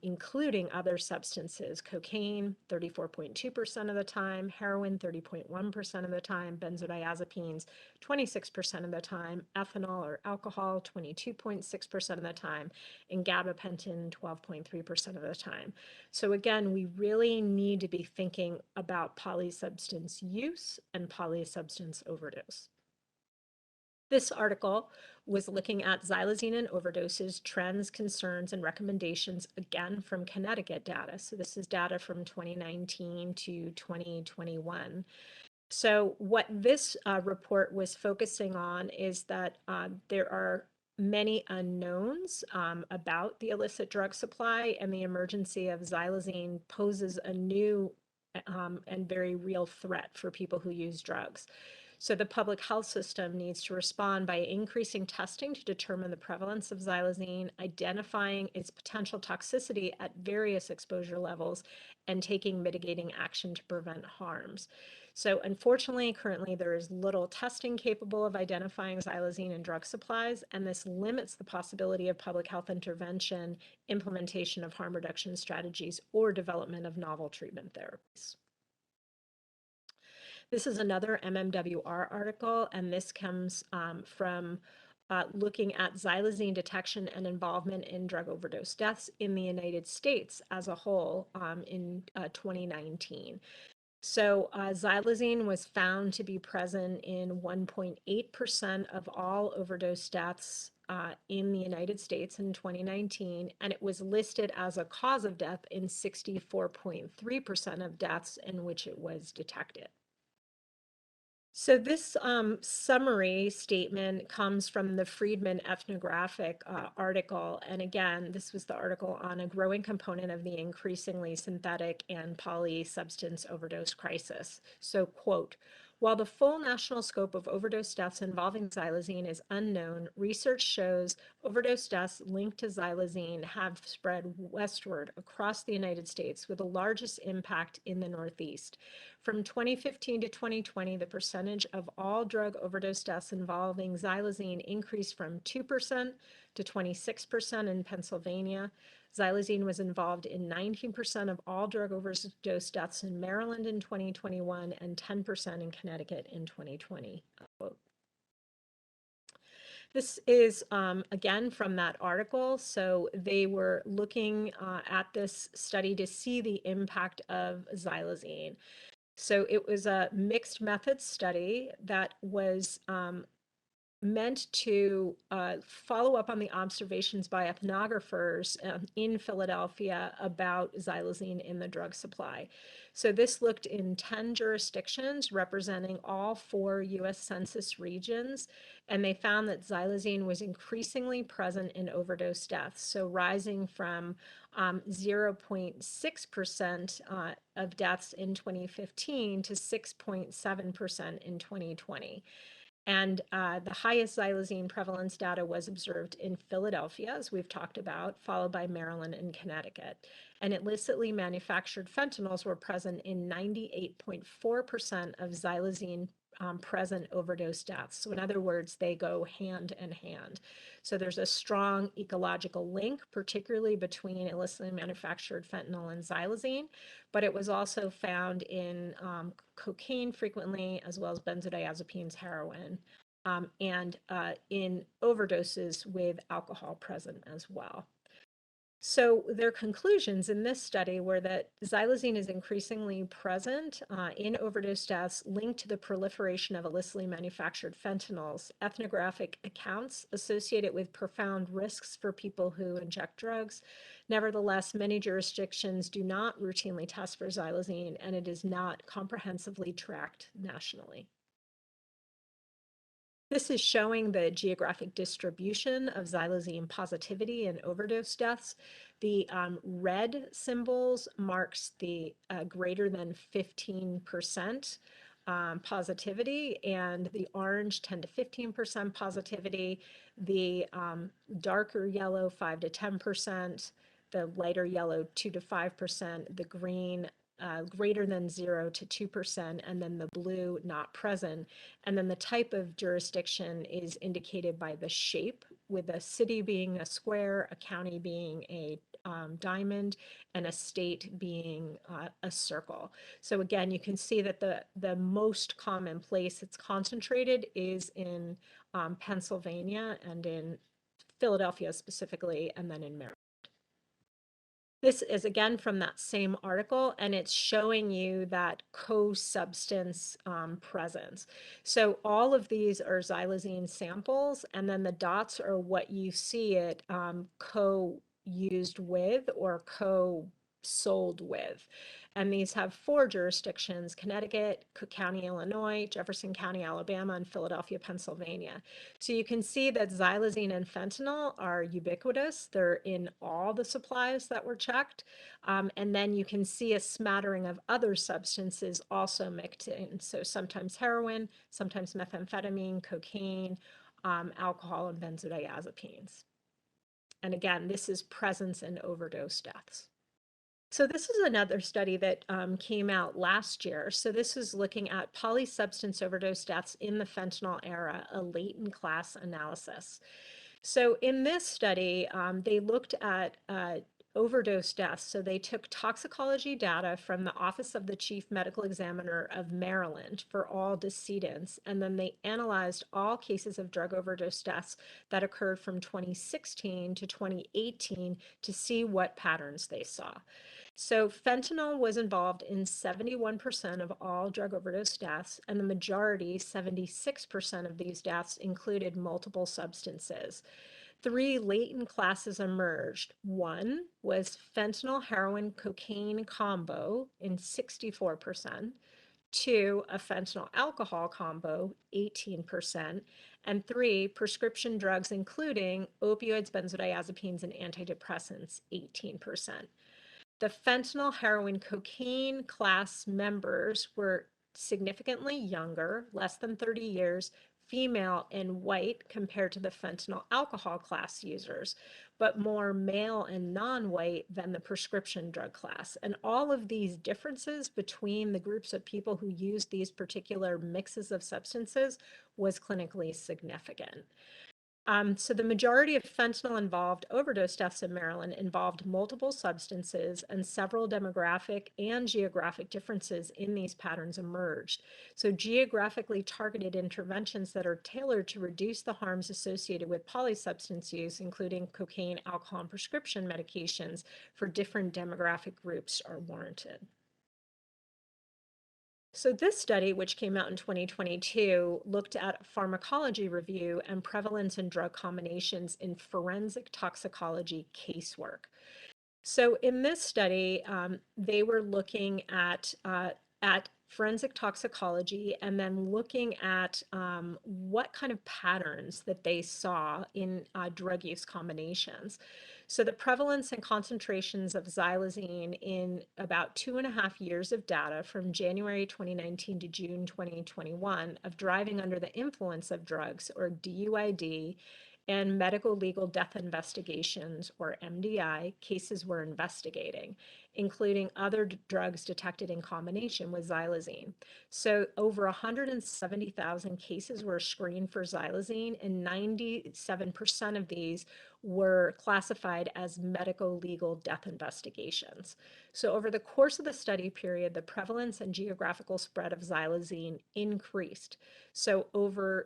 Speaker 2: including other substances, cocaine 34.2% of the time, heroin 30.1% of the time, benzodiazepines 26% of the time, ethanol or alcohol 22.6% of the time, and gabapentin 12.3% of the time. So again, we really need to be thinking about polysubstance use and polysubstance overdose. This article was looking at xylazine and overdoses, trends, concerns, and recommendations, again from Connecticut data. So this is data from 2019 to 2021. So what this report was focusing on is that there are many unknowns about the illicit drug supply, and the emergency of xylazine poses a new and very real threat for people who use drugs. So the public health system needs to respond by increasing testing to determine the prevalence of xylazine, identifying its potential toxicity at various exposure levels, and taking mitigating action to prevent harms. So unfortunately, currently there is little testing capable of identifying xylazine in drug supplies, and this limits the possibility of public health intervention, implementation of harm reduction strategies, or development of novel treatment therapies. This is another MMWR article, and this comes from looking at xylazine detection and involvement in drug overdose deaths in the United States as a whole in 2019. So xylazine was found to be present in 1.8% of all overdose deaths in the United States in 2019, and it was listed as a cause of death in 64.3% of deaths in which it was detected. So this summary statement comes from the Friedman Ethnographic article. And again, this was the article on a growing component of the increasingly synthetic and polysubstance overdose crisis. So, quote, while the full national scope of overdose deaths involving xylazine is unknown, research shows overdose deaths linked to xylazine have spread westward across the United States, with the largest impact in the Northeast. From 2015 to 2020, the percentage of all drug overdose deaths involving xylazine increased from 2% to 26% in Pennsylvania. Xylazine was involved in 19% of all drug overdose deaths in Maryland in 2021 and 10% in Connecticut in 2020. This is, again, from that article. So they were looking at this study to see the impact of xylazine. So it was a mixed methods study that was meant to follow up on the observations by ethnographers in Philadelphia about xylazine in the drug supply. So this looked in 10 jurisdictions representing all 4 U.S. Census regions, and they found that xylazine was increasingly present in overdose deaths, so rising from 0.6% of deaths in 2015 to 6.7% in 2020. And the highest xylazine prevalence data was observed in Philadelphia, as we've talked about, followed by Maryland and Connecticut. And illicitly manufactured fentanyls were present in 98.4% of xylazine present overdose deaths. So in other words, they go hand in hand. So there's a strong ecological link, particularly between illicitly manufactured fentanyl and xylazine, but it was also found in cocaine frequently, as well as benzodiazepines, heroin, and in overdoses with alcohol present as well. So their conclusions in this study were that xylazine is increasingly present in overdose deaths linked to the proliferation of illicitly manufactured fentanyls. Ethnographic accounts associate it with profound risks for people who inject drugs. Nevertheless, many jurisdictions do not routinely test for xylazine, and it is not comprehensively tracked nationally. This is showing the geographic distribution of xylazine positivity and overdose deaths. The red symbols marks the greater than 15% positivity, and the orange 10 to 15% positivity, the darker yellow 5 to 10%, the lighter yellow 2 to 5%, the green greater than 0 to 2%, and then the blue not present. And then the type of jurisdiction is indicated by the shape, with a city being a square, a county being a diamond, and a state being a circle. So again, you can see that the most common place it's concentrated is in Pennsylvania and in Philadelphia specifically, and then in Maryland. This is again from that same article, and it's showing you that co-substance presence. So all of these are xylazine samples, and then the dots are what you see it co-used with or co-sold with. And these have 4 jurisdictions: Connecticut, Cook County, Illinois, Jefferson County, Alabama, and Philadelphia, Pennsylvania. So you can see that xylazine and fentanyl are ubiquitous. They're in all the supplies that were checked. And then you can see a smattering of other substances also mixed in. So sometimes heroin, sometimes methamphetamine, cocaine, alcohol, and benzodiazepines. And again, this is presence and overdose deaths. So this is another study that came out last year. So this is looking at polysubstance overdose deaths in the fentanyl era, a latent class analysis. So in this study, they looked at overdose deaths. So they took toxicology data from the Office of the Chief Medical Examiner of Maryland for all decedents, and then they analyzed all cases of drug overdose deaths that occurred from 2016 to 2018 to see what patterns they saw. So fentanyl was involved in 71% of all drug overdose deaths, and the majority, 76% of these deaths, included multiple substances. 3 latent classes emerged. One was fentanyl, heroin, cocaine combo in 64%. 2, a fentanyl alcohol combo, 18%. And 3, prescription drugs, including opioids, benzodiazepines, and antidepressants, 18%. The fentanyl, heroin, cocaine class members were significantly younger, less than 30 years, female, and white compared to the fentanyl alcohol class users, but more male and non-white than the prescription drug class. And all of these differences between the groups of people who used these particular mixes of substances was clinically significant. So the majority of fentanyl-involved overdose deaths in Maryland involved multiple substances, and several demographic and geographic differences in these patterns emerged. So geographically targeted interventions that are tailored to reduce the harms associated with polysubstance use, including cocaine, alcohol, and prescription medications for different demographic groups, are warranted. So this study, which came out in 2022, looked at pharmacology review and prevalence and drug combinations in forensic toxicology casework. So in this study, they were looking at forensic toxicology and then looking at what kind of patterns that they saw in drug use combinations. So the prevalence and concentrations of xylazine in about 2.5 years of data from January 2019 to June 2021 of driving under the influence of drugs, or DUID, and medical legal death investigations, or MDI, cases were investigating, including other drugs detected in combination with xylazine. So over 170,000 cases were screened for xylazine, and 97% of these were classified as medical legal death investigations. So over the course of the study period, the prevalence and geographical spread of xylazine increased. So overall,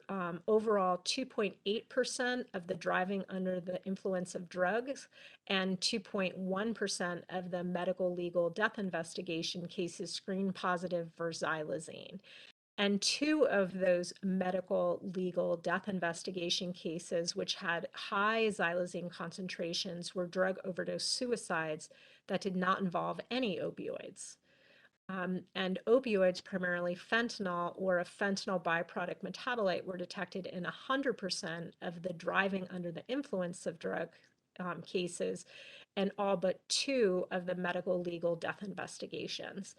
Speaker 2: 2.8% of the driving under the influence of drugs and 2.1% of the medical legal death investigation cases screened positive for xylazine. And 2 of those medical legal death investigation cases, which had high xylazine concentrations, were drug overdose suicides that did not involve any opioids. and opioids, primarily fentanyl or a fentanyl byproduct metabolite, were detected in 100% of the driving under the influence of drug cases and all but 2 of the medical legal death investigations.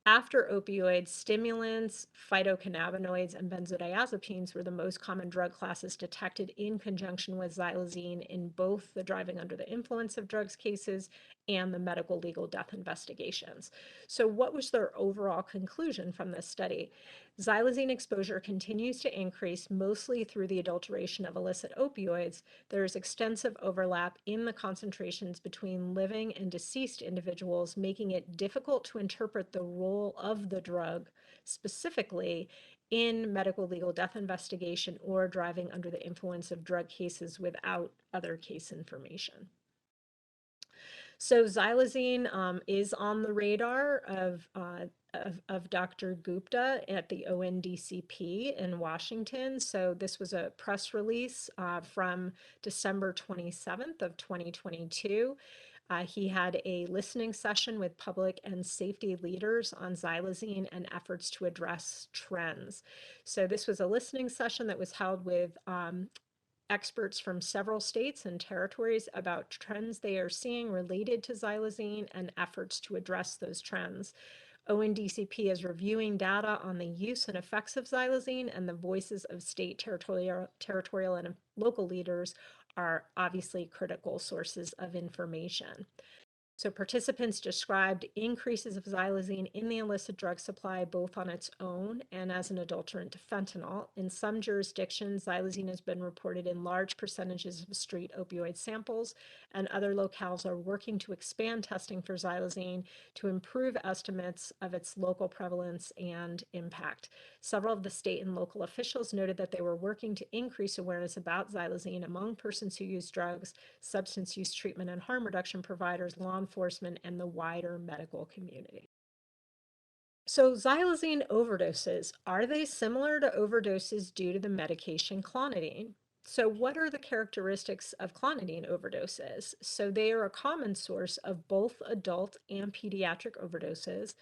Speaker 2: After opioids, stimulants, phytocannabinoids, and benzodiazepines were the most common drug classes detected in conjunction with xylazine in both the driving under the influence of drugs cases and the medical legal death investigations. So, what was their overall conclusion from this study? Xylazine exposure continues to increase mostly through the adulteration of illicit opioids. There is extensive overlap in the concentrations between living and deceased individuals, making it difficult to interpret the role of the drug specifically in medical legal death investigation or driving under the influence of drug cases without other case information. So xylazine is on the radar of Dr. Gupta at the ONDCP in Washington. So this was a press release from December 27th of 2022. He had a listening session with public and safety leaders on xylazine and efforts to address trends. So this was a listening session that was held with experts from several states and territories about trends they are seeing related to xylazine and efforts to address those trends. ONDCP is reviewing data on the use and effects of xylazine, and the voices of state, territorial, and local leaders are obviously critical sources of information. So participants described increases of xylazine in the illicit drug supply, both on its own and as an adulterant to fentanyl. In some jurisdictions, xylazine has been reported in large percentages of street opioid samples, and other locales are working to expand testing for xylazine to improve estimates of its local prevalence and impact. Several of the state and local officials noted that they were working to increase awareness about xylazine among persons who use drugs, substance use treatment and harm reduction providers, law enforcement, and the wider medical community. So xylazine overdoses, are they similar to overdoses due to the medication clonidine? So what are the characteristics of clonidine overdoses? So they are a common source of both adult and pediatric overdoses,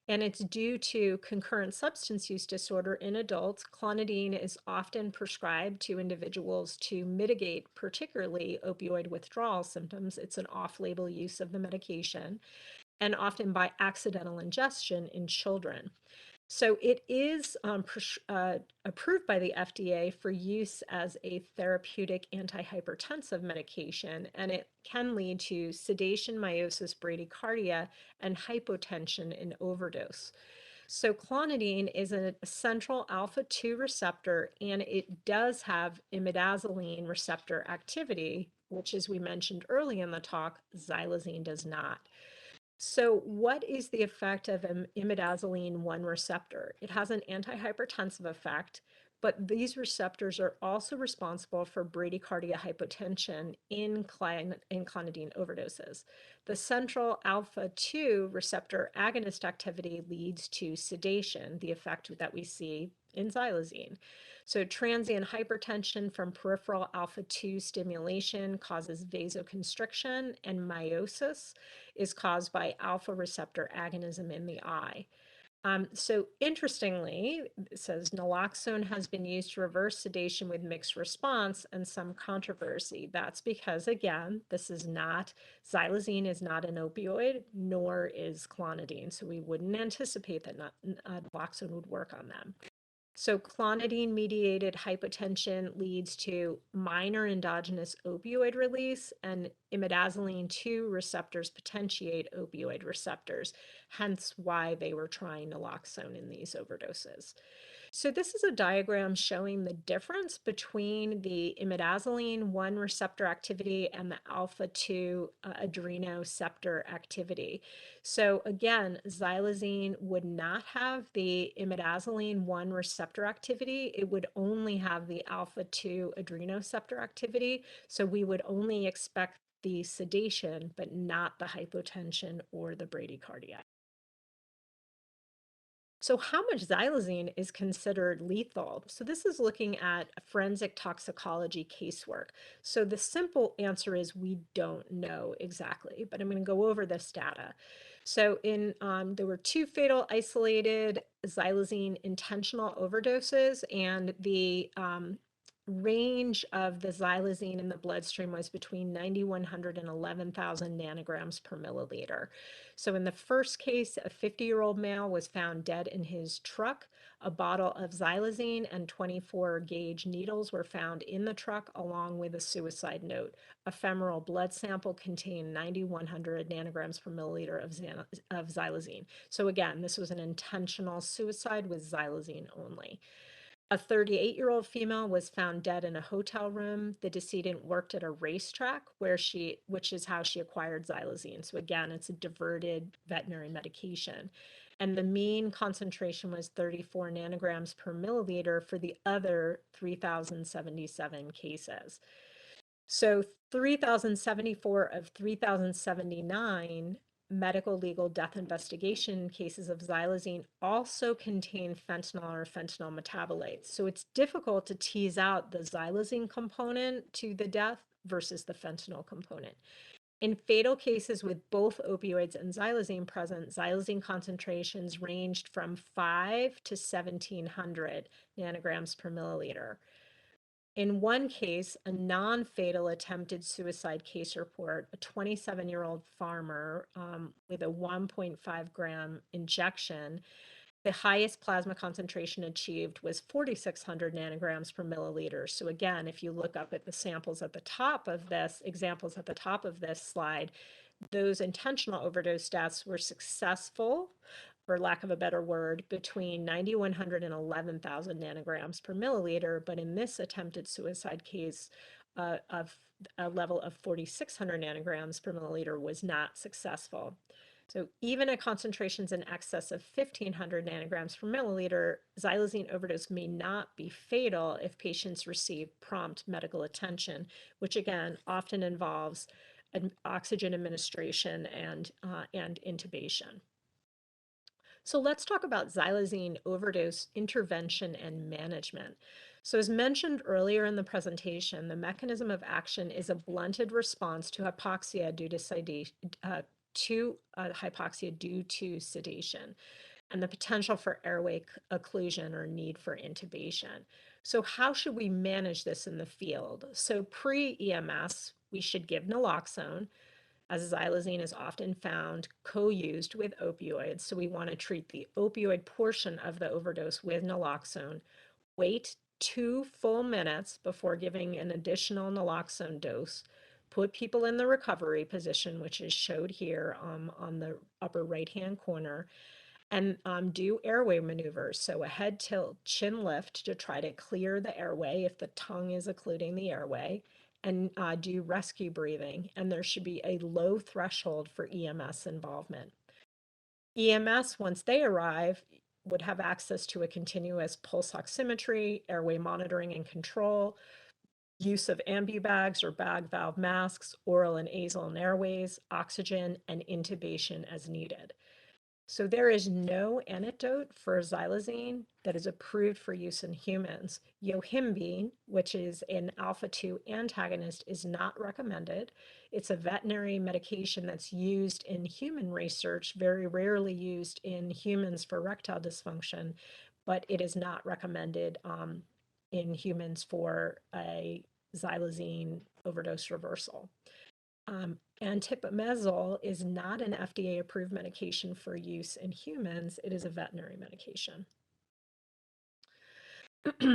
Speaker 2: and it's due to concurrent substance use disorder in adults. Clonidine is often prescribed to individuals to mitigate particularly opioid withdrawal symptoms. It's an off-label use of the medication, and often by accidental ingestion in children. So it is approved by the FDA for use as a therapeutic antihypertensive medication, and it can lead to sedation, meiosis, bradycardia, and hypotension in overdose. So clonidine is a central alpha-2 receptor, and it does have imidazoline receptor activity, which, as we mentioned early in the talk, xylazine does not. So what is the effect of an imidazoline 1 receptor? It has an antihypertensive effect, but these receptors are also responsible for bradycardia hypotension in clonidine overdoses. The central alpha-2 receptor agonist activity leads to sedation, the effect that we see in xylazine. So transient hypertension from peripheral alpha-2 stimulation causes vasoconstriction, and meiosis is caused by alpha receptor agonism in the eye. So interestingly, it says naloxone has been used to reverse sedation with mixed response and some controversy. That's because, again, xylazine is not an opioid, nor is clonidine. So we wouldn't anticipate that naloxone would work on them. So clonidine-mediated hypotension leads to minor endogenous opioid release, and imidazoline 2 receptors potentiate opioid receptors, hence why they were trying naloxone in these overdoses. So this is a diagram showing the difference between the imidazoline 1 receptor activity and the alpha-2 adrenoceptor activity. So again, xylazine would not have the imidazoline 1 receptor activity. It would only have the alpha-2 adrenoceptor activity. So we would only expect the sedation, but not the hypotension or the bradycardia. So how much xylazine is considered lethal? So this is looking at forensic toxicology casework. So the simple answer is we don't know exactly, but I'm going to go over this data. So there were 2 fatal isolated xylazine intentional overdoses, and the range of the xylazine in the bloodstream was between 9,100 and 11,000 nanograms per milliliter. So in the first case, a 50-year-old male was found dead in his truck. A bottle of xylazine and 24-gauge needles were found in the truck, along with a suicide note. A femoral blood sample contained 9,100 nanograms per milliliter of xylazine. So again, this was an intentional suicide with xylazine only. A 38-year-old female was found dead in a hotel room. The decedent worked at a racetrack which is how she acquired xylazine. So again, it's a diverted veterinary medication. And the mean concentration was 34 nanograms per milliliter for the other 3,077 cases. So 3,074 of 3,079 medical legal death investigation cases of xylazine also contain fentanyl or fentanyl metabolites. So it's difficult to tease out the xylazine component to the death versus the fentanyl component. In fatal cases with both opioids and xylazine present, xylazine concentrations ranged from 5 to 1,700 nanograms per milliliter. In one case, a non-fatal attempted suicide case report, a 27-year-old farmer with a 1.5 gram injection, the highest plasma concentration achieved was 4,600 nanograms per milliliter. So again, if you look up at the samples at the top of this, examples at the top of this slide, those intentional overdose deaths were successful, for lack of a better word, between 9,100 and 11,000 nanograms per milliliter. But in this attempted suicide case, of a level of 4,600 nanograms per milliliter was not successful. So even at concentrations in excess of 1,500 nanograms per milliliter, xylazine overdose may not be fatal if patients receive prompt medical attention, which again often involves oxygen administration and intubation. So let's talk about xylazine overdose intervention and management. So as mentioned earlier in the presentation, the mechanism of action is a blunted response to hypoxia due to sedation and the potential for airway occlusion or need for intubation. So how should we manage this in the field? So pre-EMS, we should give naloxone, as xylazine is often found co-used with opioids. So we want to treat the opioid portion of the overdose with naloxone. Wait 2 full minutes before giving an additional naloxone dose. Put people in the recovery position, which is showed here on the upper right-hand corner, and do airway maneuvers. So a head tilt, chin lift to try to clear the airway if the tongue is occluding the airway, and do rescue breathing. And there should be a low threshold for EMS involvement. EMS, once they arrive, would have access to a continuous pulse oximetry, airway monitoring and control, use of ambu-bags or bag valve masks, oral and nasal and airways, oxygen, and intubation as needed. So there is no antidote for xylazine that is approved for use in humans. Yohimbine, which is an alpha-2 antagonist, is not recommended. It's a veterinary medication that's used in human research, very rarely used in humans for erectile dysfunction, but it is not recommended in humans for a xylazine overdose reversal. Antipamezole is not an FDA-approved medication for use in humans. It is a veterinary medication.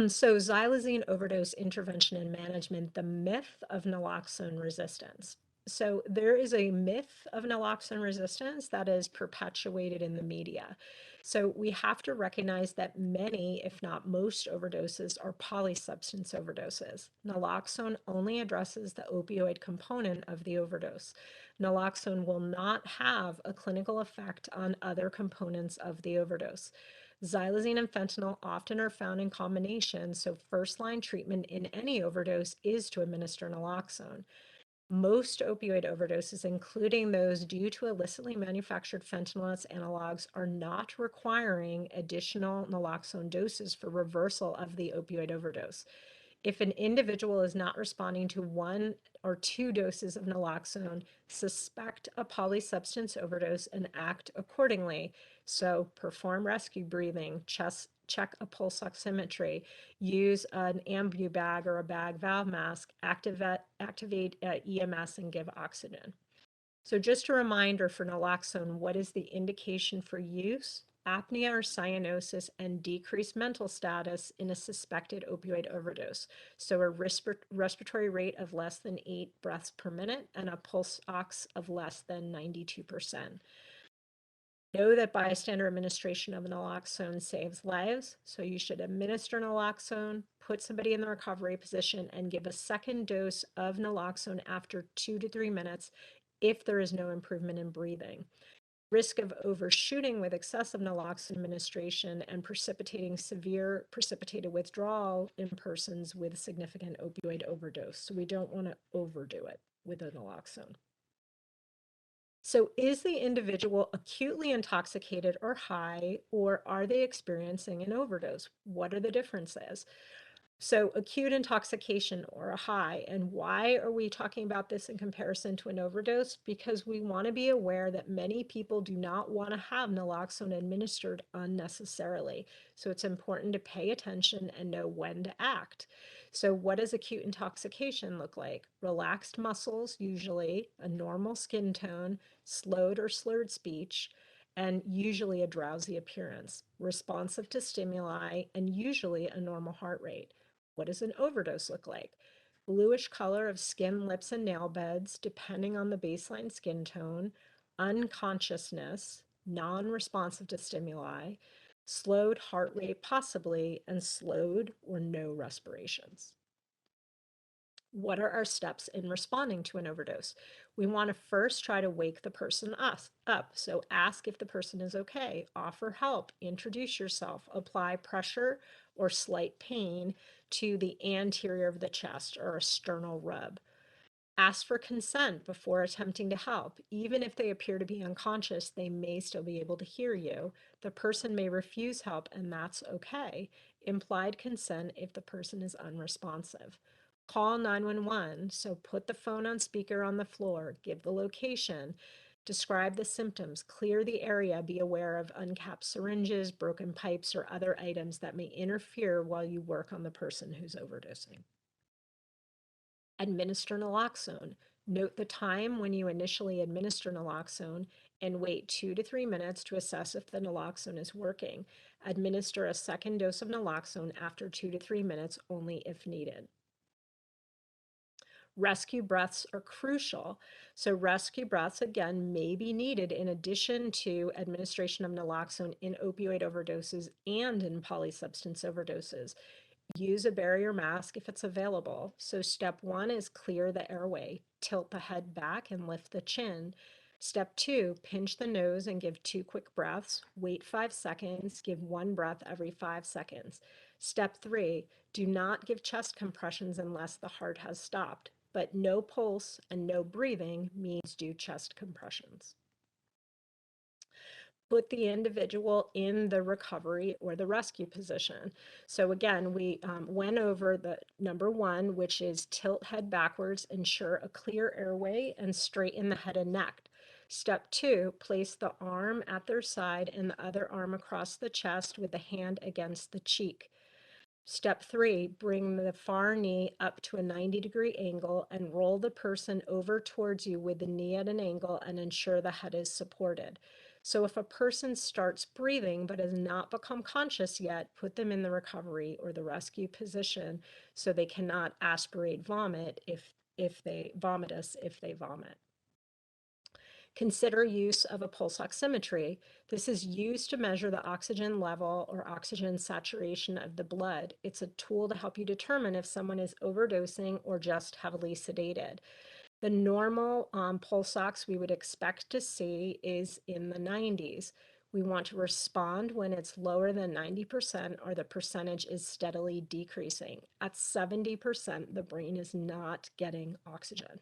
Speaker 2: So xylazine overdose intervention and management, the myth of naloxone resistance. So there is a myth of naloxone resistance that is perpetuated in the media. So we have to recognize that many, if not most, overdoses are polysubstance overdoses. Naloxone only addresses the opioid component of the overdose. Naloxone will not have a clinical effect on other components of the overdose. Xylazine and fentanyl often are found in combination, so first-line treatment in any overdose is to administer naloxone. Most opioid overdoses, including those due to illicitly manufactured fentanyl and its analogs, are not requiring additional naloxone doses for reversal of the opioid overdose. If an individual is not responding to 1 or 2 doses of naloxone, suspect a polysubstance overdose and act accordingly. So perform rescue breathing, check a pulse oximetry, use an ambu bag or a bag valve mask, activate EMS and give oxygen. So just a reminder for naloxone, what is the indication for use? Apnea or cyanosis and decreased mental status in a suspected opioid overdose. So a respiratory rate of less than 8 breaths per minute and a pulse ox of less than 92%. Know that bystander administration of naloxone saves lives, so you should administer naloxone, put somebody in the recovery position, and give a second dose of naloxone after 2 to 3 minutes if there is no improvement in breathing. Risk of overshooting with excessive naloxone administration and precipitating severe precipitated withdrawal in persons with significant opioid overdose. So we don't want to overdo it with a naloxone. So is the individual acutely intoxicated or high, or are they experiencing an overdose? What are the differences? So acute intoxication or a high, and why are we talking about this in comparison to an overdose? Because we want to be aware that many people do not want to have naloxone administered unnecessarily. So it's important to pay attention and know when to act. So what does acute intoxication look like? Relaxed muscles, usually a normal skin tone, slowed or slurred speech, and usually a drowsy appearance, responsive to stimuli, and usually a normal heart rate. What does an overdose look like? Bluish color of skin, lips, and nail beds, depending on the baseline skin tone, unconsciousness, non-responsive to stimuli, slowed heart rate possibly, and slowed or no respirations. What are our steps in responding to an overdose? We want to first try to wake the person up. So ask if the person is okay, offer help, introduce yourself, apply pressure or slight pain to the anterior of the chest or a sternal rub. Ask for consent before attempting to help. Even if they appear to be unconscious, they may still be able to hear you. The person may refuse help, and that's okay. Implied consent if the person is unresponsive. Call 911, so put the phone on speaker on the floor, give the location, describe the symptoms, clear the area, be aware of uncapped syringes, broken pipes, or other items that may interfere while you work on the person who's overdosing. Administer naloxone. Note the time when you initially administer naloxone and wait 2 to 3 minutes to assess if the naloxone is working. Administer a second dose of naloxone after 2 to 3 minutes only if needed. Rescue breaths are crucial. So rescue breaths, again, may be needed in addition to administration of naloxone in opioid overdoses and in polysubstance overdoses. Use a barrier mask if it's available. So step 1 is clear the airway, tilt the head back and lift the chin. Step 2, pinch the nose and give 2 quick breaths. Wait 5 seconds, give 1 breath every 5 seconds. Step 3, do not give chest compressions unless the heart has stopped, but no pulse and no breathing means do chest compressions. Put the individual in the recovery or the rescue position. So again, we went over the number 1, which is tilt head backwards, ensure a clear airway, and straighten the head and neck. Step 2, place the arm at their side and the other arm across the chest with the hand against the cheek. Step 3, bring the far knee up to a 90-degree angle and roll the person over towards you with the knee at an angle and ensure the head is supported. So if a person starts breathing but has not become conscious yet, put them in the recovery or the rescue position so they cannot aspirate vomit if they vomit. Consider use of a pulse oximetry. This is used to measure the oxygen level or oxygen saturation of the blood. It's a tool to help you determine if someone is overdosing or just heavily sedated. The normal pulse ox we would expect to see is in the 90s. We want to respond when it's lower than 90% or the percentage is steadily decreasing. At 70%, the brain is not getting oxygen.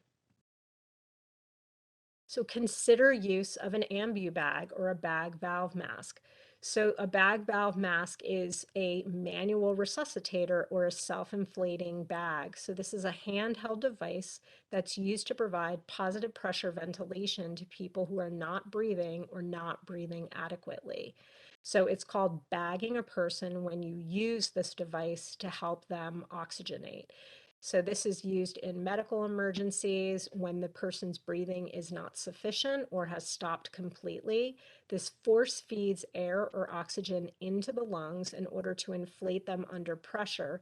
Speaker 2: So consider use of an ambu bag or a bag valve mask. So a bag valve mask is a manual resuscitator or a self-inflating bag. So this is a handheld device that's used to provide positive pressure ventilation to people who are not breathing or not breathing adequately. So it's called bagging a person when you use this device to help them oxygenate. So this is used in medical emergencies when the person's breathing is not sufficient or has stopped completely. This force feeds air or oxygen into the lungs in order to inflate them under pressure.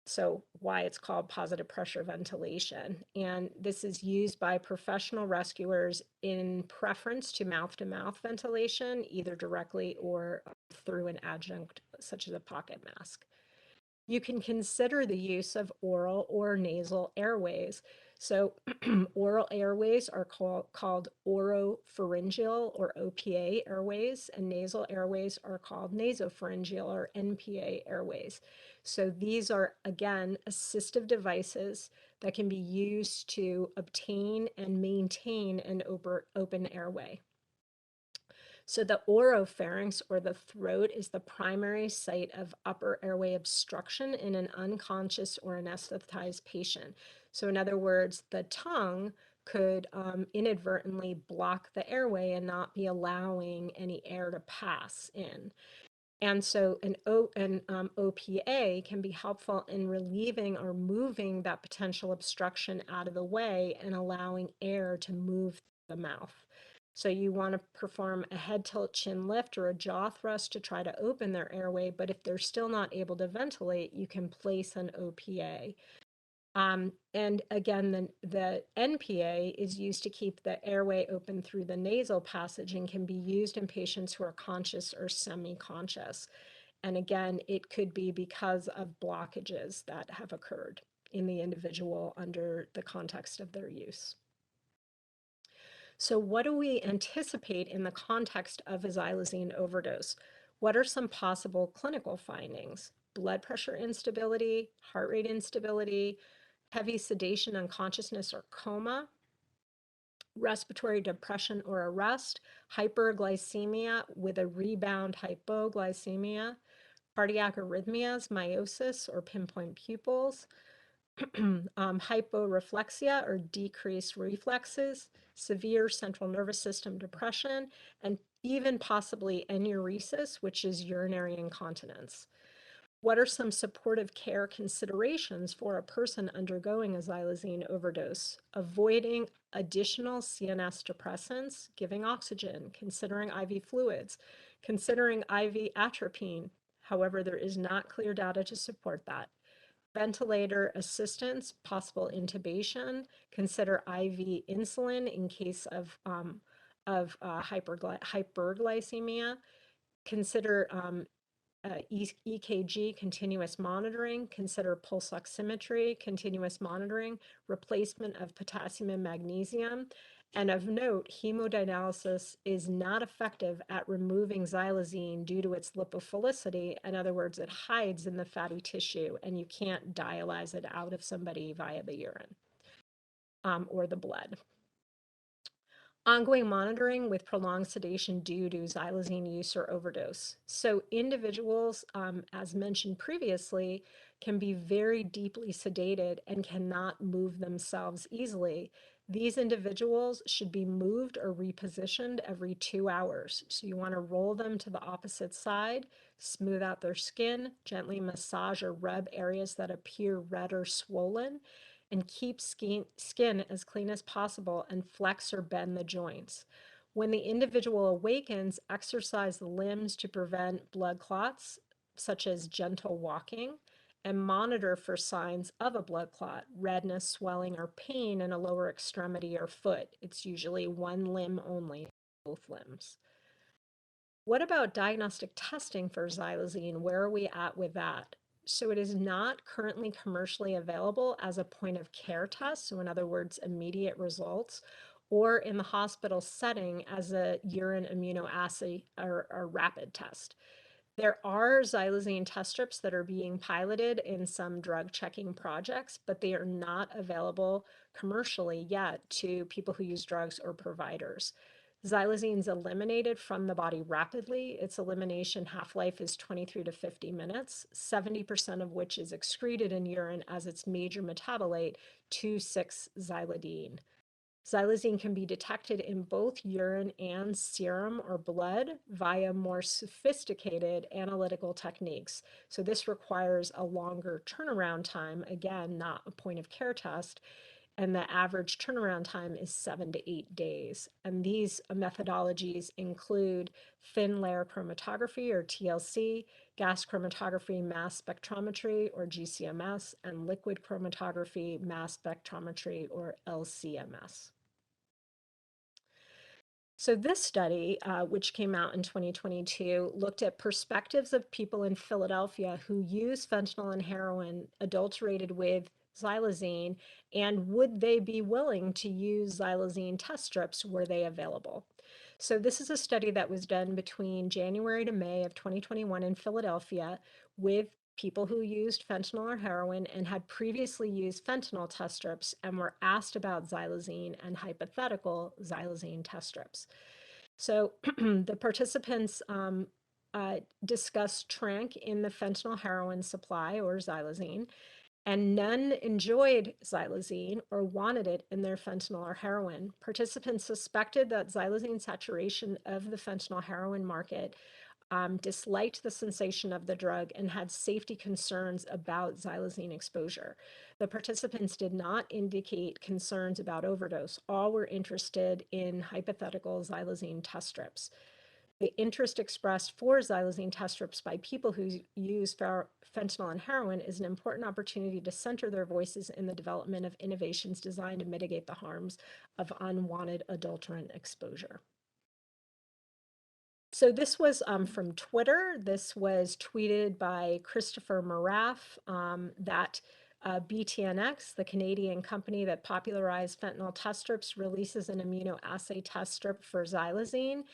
Speaker 2: So why it's called positive pressure ventilation. And this is used by professional rescuers in preference to mouth ventilation, either directly or through an adjunct such as a pocket mask. You can consider the use of oral or nasal airways. So oral airways are called oropharyngeal or OPA airways, and nasal airways are called nasopharyngeal or NPA airways. So these are, again, assistive devices that can be used to obtain and maintain an open airway. So the oropharynx, or the throat, is the primary site of upper airway obstruction in an unconscious or anesthetized patient. So in other words, the tongue could inadvertently block the airway and not be allowing any air to pass in. And so an OPA can be helpful in relieving or moving that potential obstruction out of the way and allowing air to move the mouth. So you want to perform a head tilt chin lift or a jaw thrust to try to open their airway, but if they're still not able to ventilate, you can place an OPA. And again, the NPA is used to keep the airway open through the nasal passage and can be used in patients who are conscious or semi-conscious. And again, it could be because of blockages that have occurred in the individual under the context of their use. So what do we anticipate in the context of a xylazine overdose? What are some possible clinical findings? Blood pressure instability, heart rate instability, heavy sedation, unconsciousness, or coma, respiratory depression or arrest, hyperglycemia with a rebound hypoglycemia, cardiac arrhythmias, meiosis or pinpoint pupils, hyporeflexia or decreased reflexes, severe central nervous system depression, and even possibly enuresis, which is urinary incontinence. What are some supportive care considerations for a person undergoing a xylazine overdose? Avoiding additional CNS depressants, giving oxygen, considering IV fluids, considering IV atropine. However, there is not clear data to support that. Ventilator assistance, possible intubation, consider IV insulin in case of hyperglycemia, consider EKG continuous monitoring, consider pulse oximetry continuous monitoring, replacement of potassium and magnesium. And of note, hemodialysis is not effective at removing xylazine due to its lipophilicity. In other words, it hides in the fatty tissue and you can't dialyze it out of somebody via the urine or the blood. Ongoing monitoring with prolonged sedation due to xylazine use or overdose. So individuals, as mentioned previously, can be very deeply sedated and cannot move themselves easily. These individuals should be moved or repositioned every 2 hours. So you want to roll them to the opposite side, smooth out their skin, gently massage or rub areas that appear red or swollen, and keep skin as clean as possible and flex or bend the joints. When the individual awakens, exercise the limbs to prevent blood clots, such as gentle walking, and monitor for signs of a blood clot, redness, swelling, or pain in a lower extremity or foot. It's usually one limb only, both limbs. What about diagnostic testing for xylazine? Where are we at with that? So it is not currently commercially available as a point of care test, so in other words, immediate results, or in the hospital setting as a urine immunoassay or rapid test. There are xylazine test strips that are being piloted in some drug checking projects, but they are not available commercially yet to people who use drugs or providers. Xylazine is eliminated from the body rapidly. Its elimination half-life is 23 to 50 minutes, 70% of which is excreted in urine as its major metabolite, 2,6-xylidine. Xylazine can be detected in both urine and serum or blood via more sophisticated analytical techniques. So this requires a longer turnaround time, again, not a point of care test, and the average turnaround time is 7 to 8 days. And these methodologies include thin layer chromatography or TLC, gas chromatography mass spectrometry or GCMS, and liquid chromatography mass spectrometry or LCMS. So this study, which came out in 2022, looked at perspectives of people in Philadelphia who use fentanyl and heroin adulterated with xylazine, and would they be willing to use xylazine test strips were they available? So this is a study that was done between January to May of 2021 in Philadelphia with people who used fentanyl or heroin and had previously used fentanyl test strips and were asked about xylazine and hypothetical xylazine test strips. So the participants discussed tranq in the fentanyl heroin supply or xylazine, and none enjoyed xylazine or wanted it in their fentanyl or heroin. Participants suspected that xylazine saturation of the fentanyl heroin market disliked the sensation of the drug and had safety concerns about xylazine exposure. The participants did not indicate concerns about overdose. All were interested in hypothetical xylazine test strips. The interest expressed for xylazine test strips by people who use fentanyl and heroin is an important opportunity to center their voices in the development of innovations designed to mitigate the harms of unwanted adulterant exposure. So this was from Twitter. This was tweeted by Christopher Maraff that BTNX, the Canadian company that popularized fentanyl test strips, releases an immunoassay test strip for xylazine.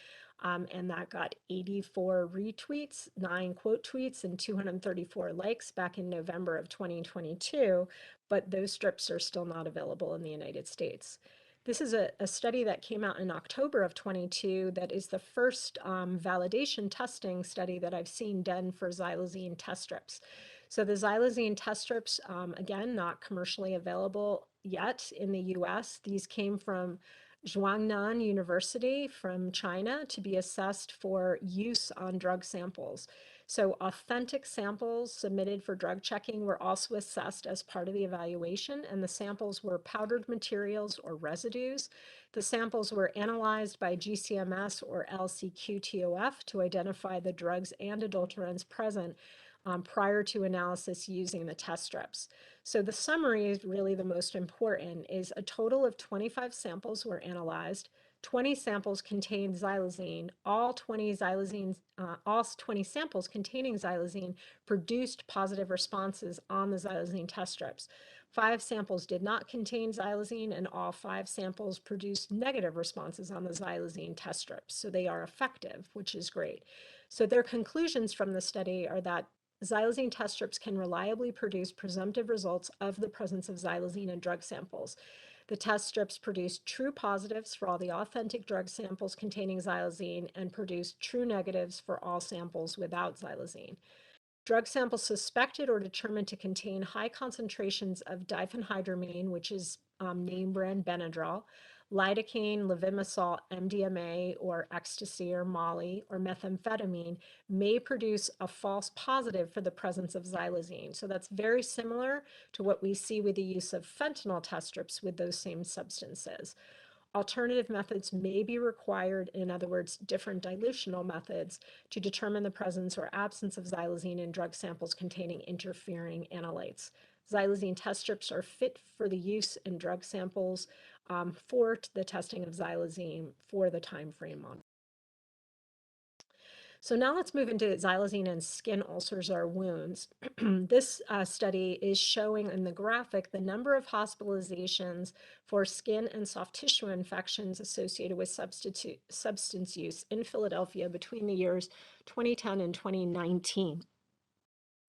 Speaker 2: And that got 84 retweets, 9 quote tweets, and 234 likes back in November of 2022. But those strips are still not available in the United States. This is a study that came out in October of 22 that is the first validation testing study that I've seen done for xylazine test strips. So the xylazine test strips, again, not commercially available yet in the US. These came from Zhuangnan University from China to be assessed for use on drug samples. So authentic samples submitted for drug checking were also assessed as part of the evaluation, and the samples were powdered materials or residues. The samples were analyzed by GCMS or LCQ-TOF to identify the drugs and adulterants present prior to analysis using the test strips. So the summary is really the most important, is a total of 25 samples were analyzed. 20 samples contained xylazine. All 20 samples containing xylazine produced positive responses on the xylazine test strips. 5 samples did not contain xylazine, and all 5 samples produced negative responses on the xylazine test strips. So they are effective, which is great. So their conclusions from the study are that xylazine test strips can reliably produce presumptive results of the presence of xylazine in drug samples. The test strips produced true positives for all the authentic drug samples containing xylazine and produced true negatives for all samples without xylazine. Drug samples suspected or determined to contain high concentrations of diphenhydramine, which is name brand Benadryl, lidocaine, levimazole, MDMA, or ecstasy or Molly, or methamphetamine may produce a false positive for the presence of xylazine. So that's very similar to what we see with the use of fentanyl test strips with those same substances. Alternative methods may be required, in other words, different dilutional methods, to determine the presence or absence of xylazine in drug samples containing interfering analytes. Xylazine test strips are fit for the use in drug samples for the testing of xylazine for the time frame on. So now let's move into xylazine and skin ulcers or wounds. This study is showing in the graphic the number of hospitalizations for skin and soft tissue infections associated with substance use in Philadelphia between the years 2010 and 2019.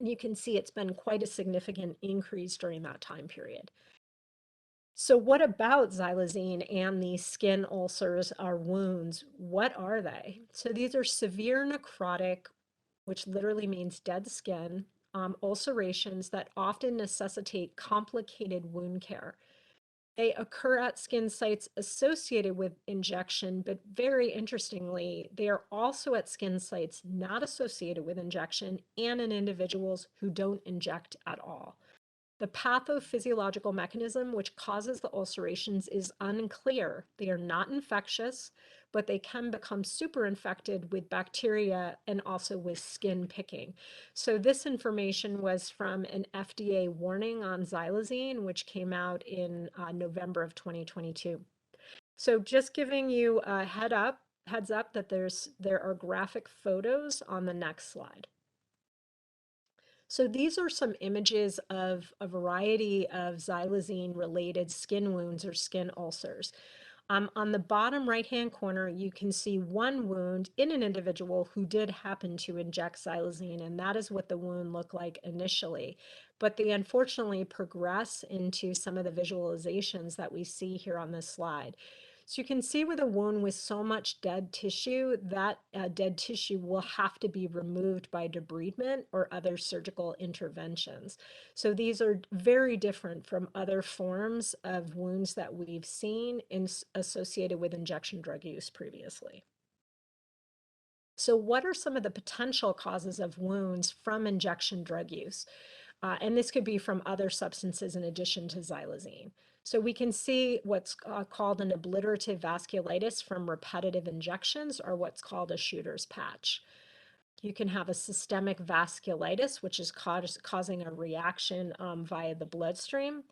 Speaker 2: You can see it's been quite a significant increase during that time period. So what about xylazine and these skin ulcers or wounds? What are they? So these are severe necrotic, which literally means dead skin, ulcerations that often necessitate complicated wound care. They occur at skin sites associated with injection, but very interestingly, they are also at skin sites not associated with injection and in individuals who don't inject at all. The pathophysiological mechanism which causes the ulcerations is unclear. They are not infectious, but they can become superinfected with bacteria and also with skin picking. So this information was from an FDA warning on xylazine, which came out in November of 2022. So just giving you a heads up that there are graphic photos on the next slide. So these are some images of a variety of xylazine-related skin wounds or skin ulcers. On the bottom right-hand corner, you can see one wound in an individual who did happen to inject xylazine, and that is what the wound looked like initially. But they unfortunately progress into some of the visualizations that we see here on this slide. So you can see with a wound with so much dead tissue, that dead tissue will have to be removed by debridement or other surgical interventions. So these are very different from other forms of wounds that we've seen associated with injection drug use previously. So what are some of the potential causes of wounds from injection drug use? And this could be from other substances in addition to xylazine. So we can see what's called an obliterative vasculitis from repetitive injections, or what's called a shooter's patch. You can have a systemic vasculitis, which is causing a reaction via the bloodstream.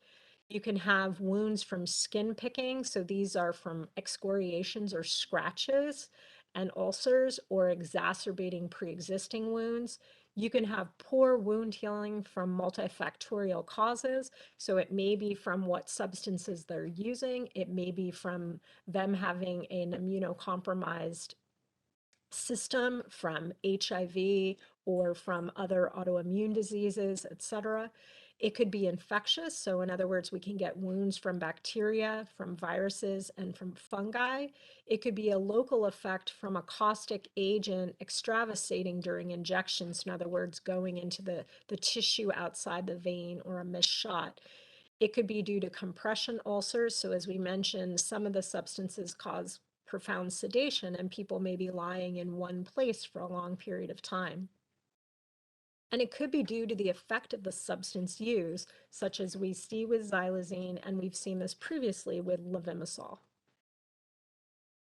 Speaker 2: You can have wounds from skin picking. So these are from excoriations or scratches and ulcers or exacerbating pre-existing wounds. You can have poor wound healing from multifactorial causes. So it may be from what substances they're using. It may be from them having an immunocompromised system, from HIV or from other autoimmune diseases, etc. It could be infectious. So in other words, we can get wounds from bacteria, from viruses, and from fungi. It could be a local effect from a caustic agent extravasating during injections. In other words, going into the tissue outside the vein, or a missed shot. It could be due to compression ulcers. So as we mentioned, some of the substances cause profound sedation, and people may be lying in one place for a long period of time. And it could be due to the effect of the substance use, such as we see with xylazine, and we've seen this previously with levimosol.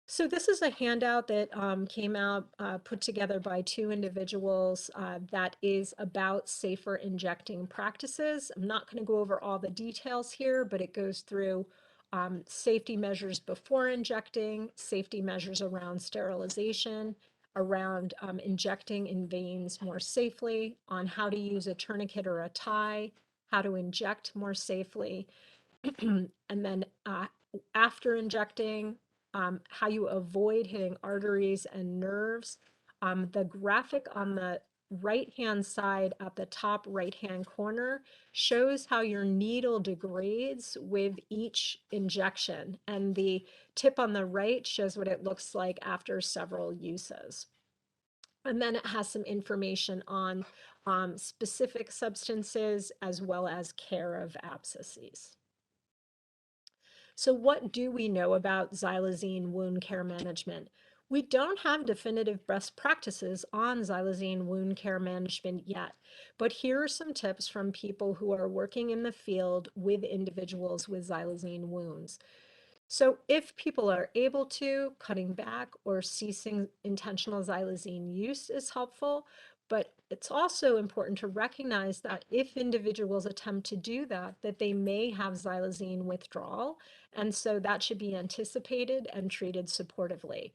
Speaker 2: So this is a handout that came out, put together by two individuals that is about safer injecting practices. I'm not going to go over all the details here, but it goes through safety measures before injecting, safety measures around sterilization, around injecting in veins more safely, on how to use a tourniquet or a tie, how to inject more safely, and then after injecting, how you avoid hitting arteries and nerves. The graphic on the right-hand side at the top right-hand corner shows how your needle degrades with each injection. And the tip on the right shows what it looks like after several uses. And then it has some information on specific substances as well as care of abscesses. So what do we know about xylazine wound care management? We don't have definitive best practices on xylazine wound care management yet, but here are some tips from people who are working in the field with individuals with xylazine wounds. So if people are able to, cutting back or ceasing intentional xylazine use is helpful, but it's also important to recognize that if individuals attempt to do that, that they may have xylazine withdrawal, and so that should be anticipated and treated supportively.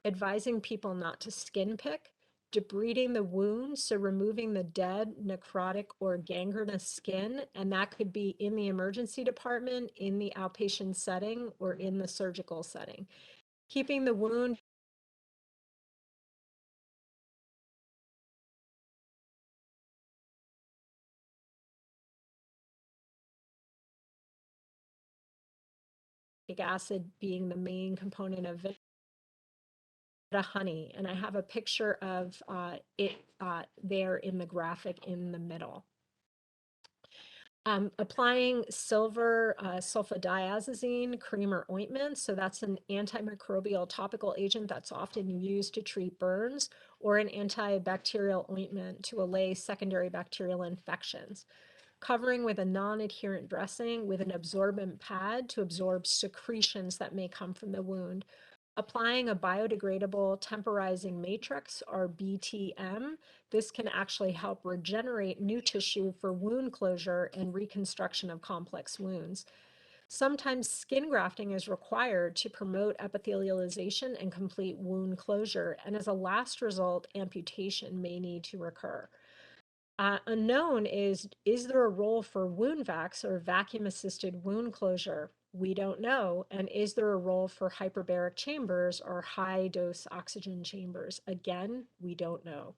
Speaker 2: Advising people not to skin pick, debriding the wound, so removing the dead, necrotic, or gangrenous skin, and that could be in the emergency department, in the outpatient setting, or in the surgical setting. Keeping the wound acid being the main component of honey. And I have a picture of it there in the graphic in the middle. Applying silver sulfadiazine cream or ointment. So that's an antimicrobial topical agent that's often used to treat burns, or an antibacterial ointment to allay secondary bacterial infections. Covering with a non-adherent dressing with an absorbent pad to absorb secretions that may come from the wound. Applying a biodegradable temporizing matrix, or BTM. This can actually help regenerate new tissue for wound closure and reconstruction of complex wounds. Sometimes skin grafting is required to promote epithelialization and complete wound closure, and as a last result, amputation may need to recur. Unknown is there a role for wound vacs or vacuum-assisted wound closure? We don't know. And is there a role for hyperbaric chambers or high-dose oxygen chambers? Again, we don't know.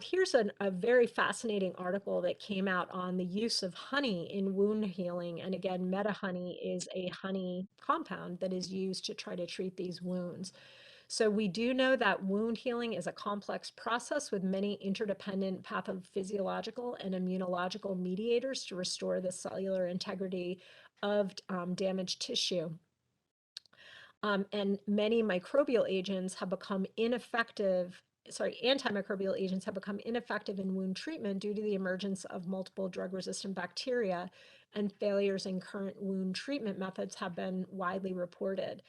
Speaker 2: Here's a very fascinating article that came out on the use of honey in wound healing. And again, meta-honey is a honey compound that is used to try to treat these wounds. So we do know that wound healing is a complex process with many interdependent pathophysiological and immunological mediators to restore the cellular integrity of damaged tissue. And many microbial agents have become ineffective. Antimicrobial agents have become ineffective in wound treatment due to the emergence of multiple drug-resistant bacteria, and failures in current wound treatment methods have been widely reported.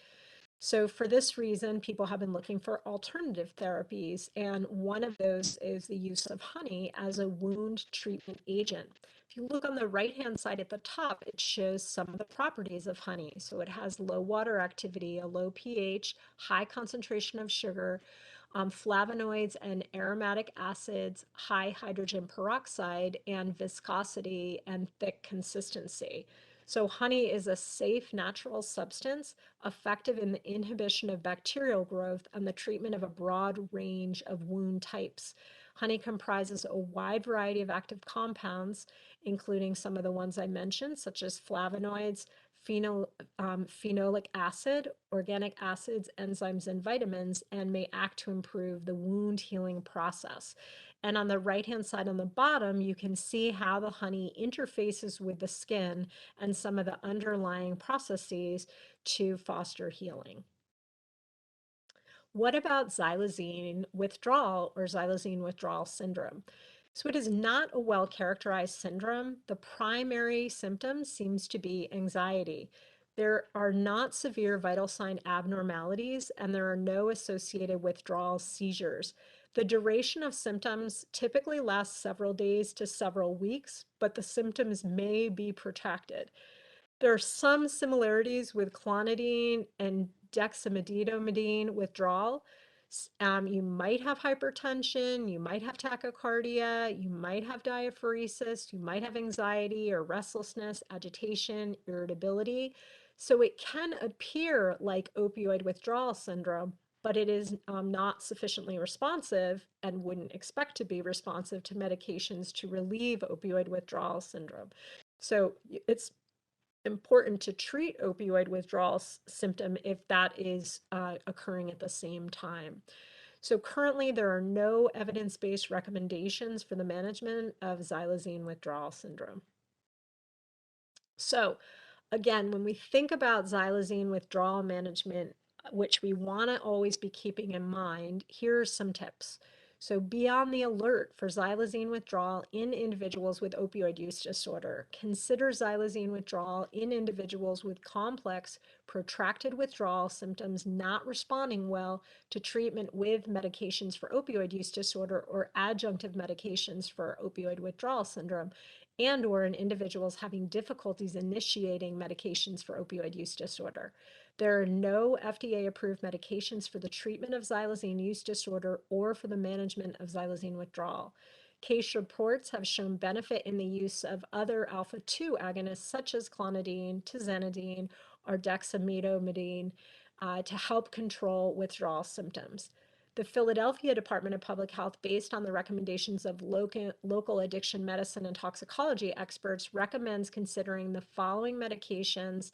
Speaker 2: So for this reason, people have been looking for alternative therapies, and one of those is the use of honey as a wound treatment agent. If you look on the right-hand side at the top, it shows some of the properties of honey. So it has low water activity, a low pH, high concentration of sugar, flavonoids and aromatic acids, high hydrogen peroxide, and viscosity and thick consistency. So honey is a safe natural substance, effective in the inhibition of bacterial growth and the treatment of a broad range of wound types. Honey comprises a wide variety of active compounds, including some of the ones I mentioned, such as flavonoids, phenolic acid, organic acids, enzymes, and vitamins, and may act to improve the wound healing process. And on the right-hand side on the bottom, you can see how the honey interfaces with the skin and some of the underlying processes to foster healing. What about xylazine withdrawal or xylazine withdrawal syndrome? So it is not a well-characterized syndrome. The primary symptom seems to be anxiety. There are not severe vital sign abnormalities, and there are no associated withdrawal seizures. The duration of symptoms typically lasts several days to several weeks, but the symptoms may be protracted. There are some similarities with clonidine and dexmedetomidine withdrawal. You might have hypertension, you might have tachycardia, you might have diaphoresis, you might have anxiety or restlessness, agitation, irritability. So it can appear like opioid withdrawal syndrome, but it is not sufficiently responsive and wouldn't expect to be responsive to medications to relieve opioid withdrawal syndrome. So it's important to treat opioid withdrawal symptom if that is occurring at the same time. So currently there are no evidence-based recommendations for the management of xylazine withdrawal syndrome. So again, when we think about xylazine withdrawal management, which we want to always be keeping in mind, here are some tips. So be on the alert for xylazine withdrawal in individuals with opioid use disorder. Consider xylazine withdrawal in individuals with complex, protracted withdrawal symptoms not responding well to treatment with medications for opioid use disorder or adjunctive medications for opioid withdrawal syndrome, and or in individuals having difficulties initiating medications for opioid use disorder. There are no FDA-approved medications for the treatment of xylazine use disorder or for the management of xylazine withdrawal. Case reports have shown benefit in the use of other alpha-2 agonists such as clonidine, tizanidine, or dexmedetomidine to help control withdrawal symptoms. The Philadelphia Department of Public Health, based on the recommendations of local addiction medicine and toxicology experts, recommends considering the following medications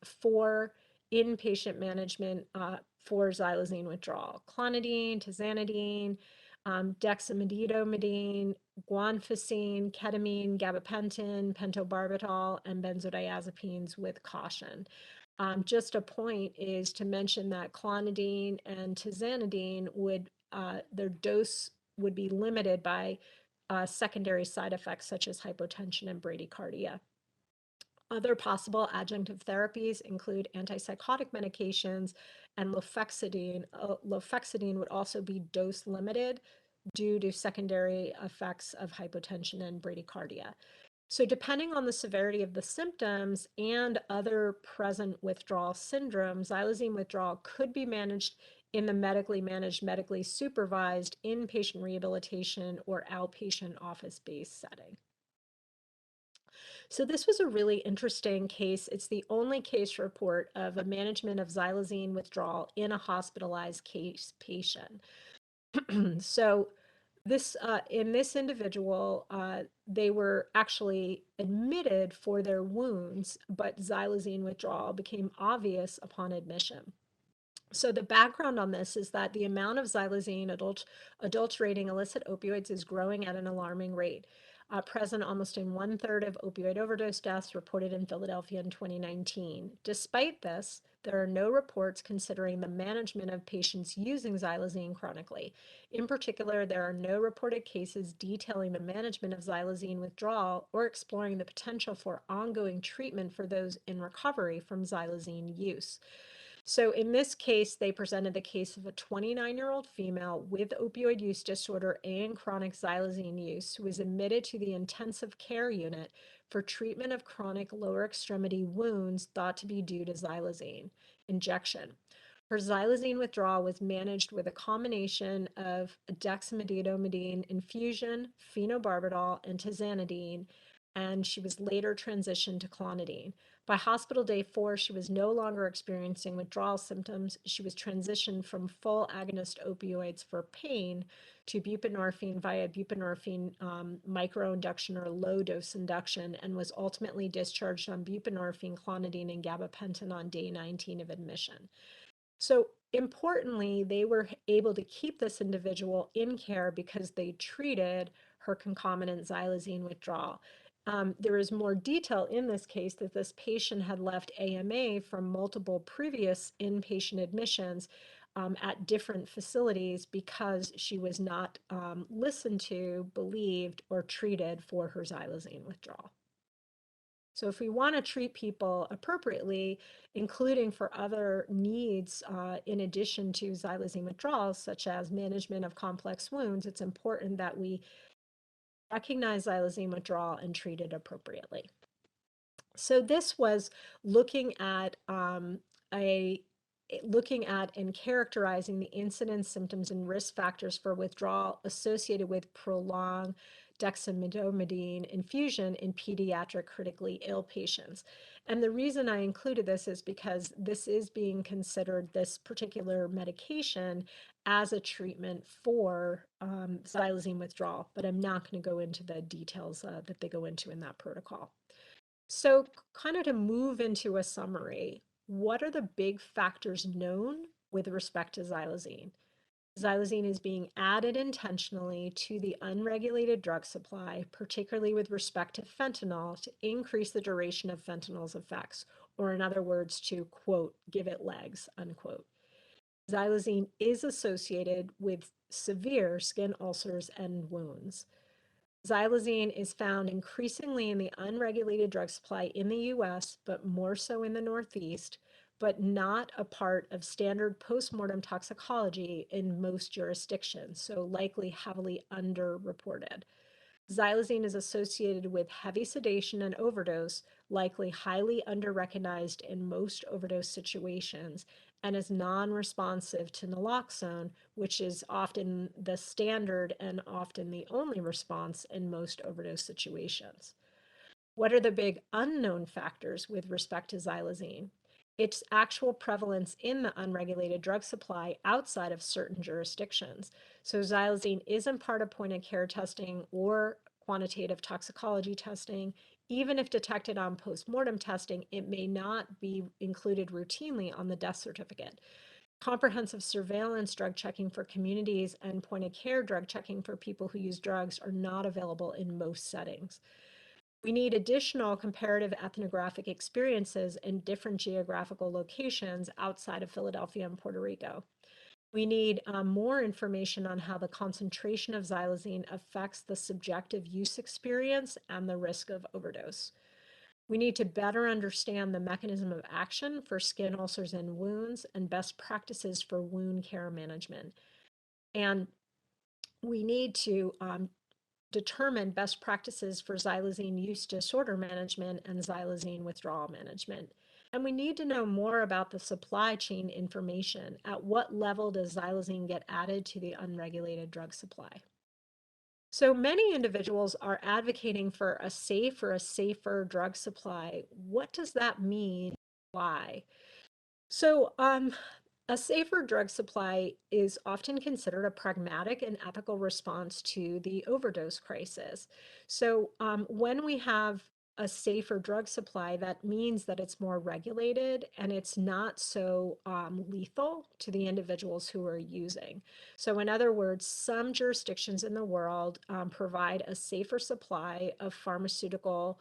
Speaker 2: for inpatient management for xylazine withdrawal: clonidine, tizanidine, dexamethasone, guanfacine, ketamine, gabapentin, pentobarbital, and benzodiazepines with caution. Just a point is to mention that clonidine and tizanidine their dose would be limited by secondary side effects such as hypotension and bradycardia. Other possible adjunctive therapies include antipsychotic medications and lofexidine. Lofexidine would also be dose limited due to secondary effects of hypotension and bradycardia. So depending on the severity of the symptoms and other present withdrawal syndrome, xylazine withdrawal could be managed in the medically managed, medically supervised inpatient rehabilitation or outpatient office-based setting. So this was a really interesting case. It's the only case report of a management of xylazine withdrawal in a hospitalized case patient. So in this individual, they were actually admitted for their wounds, but xylazine withdrawal became obvious upon admission. So the background on this is that the amount of xylazine adulterating illicit opioids is growing at an alarming rate, present almost in 1/3 of opioid overdose deaths reported in Philadelphia in 2019. Despite this, there are no reports considering the management of patients using xylazine chronically. In particular, there are no reported cases detailing the management of xylazine withdrawal or exploring the potential for ongoing treatment for those in recovery from xylazine use. So in this case, they presented the case of a 29-year-old female with opioid use disorder and chronic xylazine use who was admitted to the intensive care unit for treatment of chronic lower extremity wounds thought to be due to xylazine injection. Her xylazine withdrawal was managed with a combination of dexamethasone infusion, phenobarbital, and tizanidine, and she was later transitioned to clonidine. By hospital day 4, she was no longer experiencing withdrawal symptoms. She was transitioned from full agonist opioids for pain to buprenorphine via buprenorphine microinduction or low-dose induction, and was ultimately discharged on buprenorphine, clonidine, and gabapentin on day 19 of admission. So importantly, they were able to keep this individual in care because they treated her concomitant xylazine withdrawal. There is more detail in this case that this patient had left AMA from multiple previous inpatient admissions at different facilities because she was not listened to, believed, or treated for her xylazine withdrawal. So if we want to treat people appropriately, including for other needs in addition to xylazine withdrawals, such as management of complex wounds, it's important that we recognize xylazine withdrawal and treat it appropriately. So this was looking at looking at and characterizing the incidence, symptoms, and risk factors for withdrawal associated with prolonged dexamethasone infusion in pediatric critically ill patients. And the reason I included this is because this is being considered, this particular medication, as a treatment for xylazine withdrawal, but I'm not going to go into the details that they go into in that protocol. So kind of to move into a summary, what are the big factors known with respect to xylazine? Xylazine is being added intentionally to the unregulated drug supply, particularly with respect to fentanyl, to increase the duration of fentanyl's effects, or in other words, to, quote, give it legs, unquote. Xylazine is associated with severe skin ulcers and wounds. Xylazine is found increasingly in the unregulated drug supply in the US, but more so in the Northeast, but not a part of standard postmortem toxicology in most jurisdictions, so likely heavily underreported. Xylazine is associated with heavy sedation and overdose, likely highly underrecognized in most overdose situations, and is non-responsive to naloxone, which is often the standard and often the only response in most overdose situations. What are the big unknown factors with respect to xylazine? its actual prevalence in the unregulated drug supply outside of certain jurisdictions. So xylazine isn't part of point of care testing or quantitative toxicology testing. Even if detected on postmortem testing, it may not be included routinely on the death certificate. Comprehensive surveillance drug checking for communities and point of care drug checking for people who use drugs are not available in most settings. We need additional comparative ethnographic experiences in different geographical locations outside of Philadelphia and Puerto Rico. We need more information on how the concentration of xylazine affects the subjective use experience and the risk of overdose. We need to better understand the mechanism of action for skin ulcers and wounds and best practices for wound care management. And we need to determine best practices for xylazine use disorder management and xylazine withdrawal management. And we need to know more about the supply chain information. At what level does xylazine get added to the unregulated drug supply? So many individuals are advocating for a safe or a safer drug supply. What does that mean? Why? So, a safer drug supply is often considered a pragmatic and ethical response to the overdose crisis. So, when we have a safer drug supply, that means that it's more regulated and it's not so lethal to the individuals who are using. So, in other words, some jurisdictions in the world provide a safer supply of pharmaceutical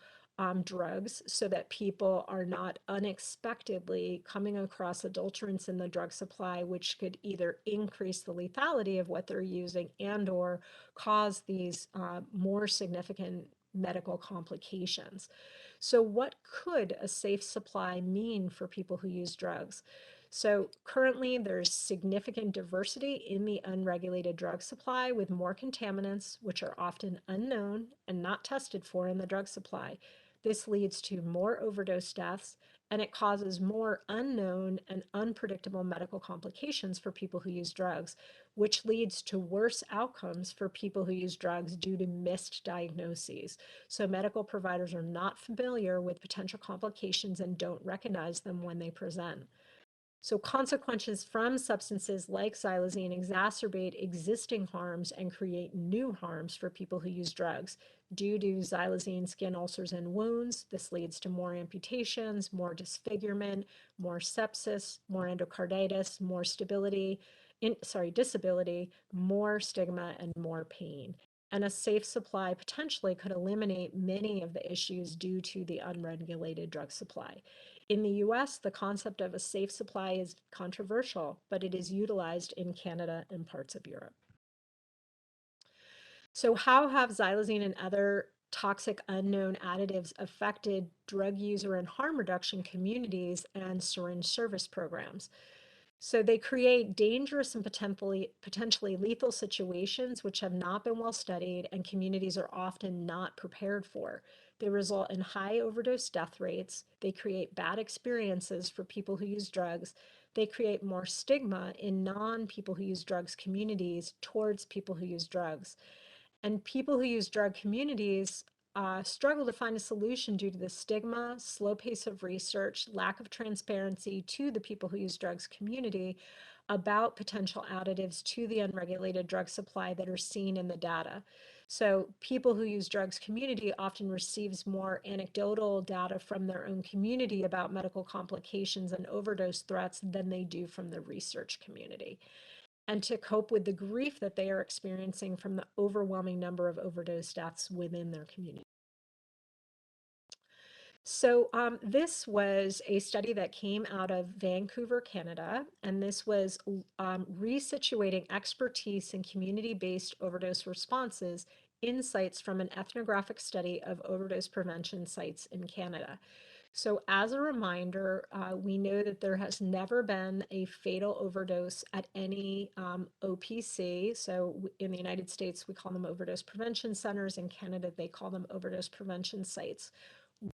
Speaker 2: drugs so that people are not unexpectedly coming across adulterants in the drug supply, which could either increase the lethality of what they're using and or cause these more significant medical complications. So what could a safe supply mean for people who use drugs? So currently there's significant diversity in the unregulated drug supply with more contaminants, which are often unknown and not tested for in the drug supply. This leads to more overdose deaths, and it causes more unknown and unpredictable medical complications for people who use drugs, which leads to worse outcomes for people who use drugs due to missed diagnoses. So medical providers are not familiar with potential complications and don't recognize them when they present. So consequences from substances like xylazine exacerbate existing harms and create new harms for people who use drugs. Due to xylazine skin ulcers and wounds, this leads to more amputations, more disfigurement, more sepsis, more endocarditis, more disability, more stigma, and more pain. And a safe supply potentially could eliminate many of the issues due to the unregulated drug supply. In the US, the concept of a safe supply is controversial, but it is utilized in Canada and parts of Europe. So how have xylazine and other toxic unknown additives affected drug user and harm reduction communities and syringe service programs? So they create dangerous and potentially lethal situations which have not been well studied and communities are often not prepared for. They result in high overdose death rates. They create bad experiences for people who use drugs. They create more stigma in non-people who use drugs communities towards people who use drugs. And people who use drug communities struggle to find a solution due to the stigma, slow pace of research, lack of transparency to the people who use drugs community about potential additives to the unregulated drug supply that are seen in the data. So people who use drugs community often receives more anecdotal data from their own community about medical complications and overdose threats than they do from the research community, and to cope with the grief that they are experiencing from the overwhelming number of overdose deaths within their community. So this was a study that came out of Vancouver, Canada, and this was resituating expertise in community-based overdose responses insights from an ethnographic study of overdose prevention sites in Canada. So as a reminder, we know that there has never been a fatal overdose at any OPC. So in the United States, we call them overdose prevention centers. In Canada, they call them overdose prevention sites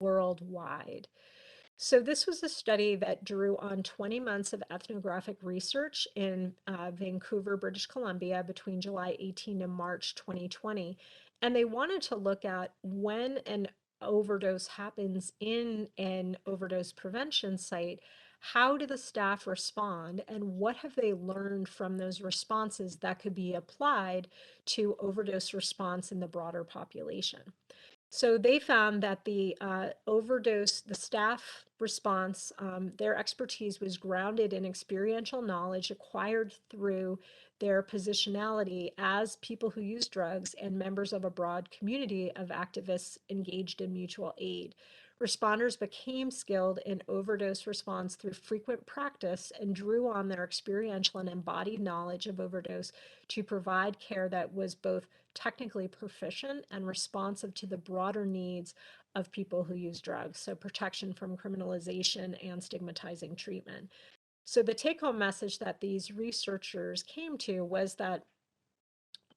Speaker 2: worldwide. So this was a study that drew on 20 months of ethnographic research in Vancouver, British Columbia between July 18 and March 2020. And they wanted to look at when an overdose happens in an overdose prevention site, how do the staff respond, and what have they learned from those responses that could be applied to overdose response in the broader population? So they found that the the staff response, their expertise was grounded in experiential knowledge acquired through their positionality as people who use drugs and members of a broad community of activists engaged in mutual aid. Responders became skilled in overdose response through frequent practice and drew on their experiential and embodied knowledge of overdose to provide care that was both technically proficient and responsive to the broader needs of people who use drugs, so protection from criminalization and stigmatizing treatment. So the take-home message that these researchers came to was that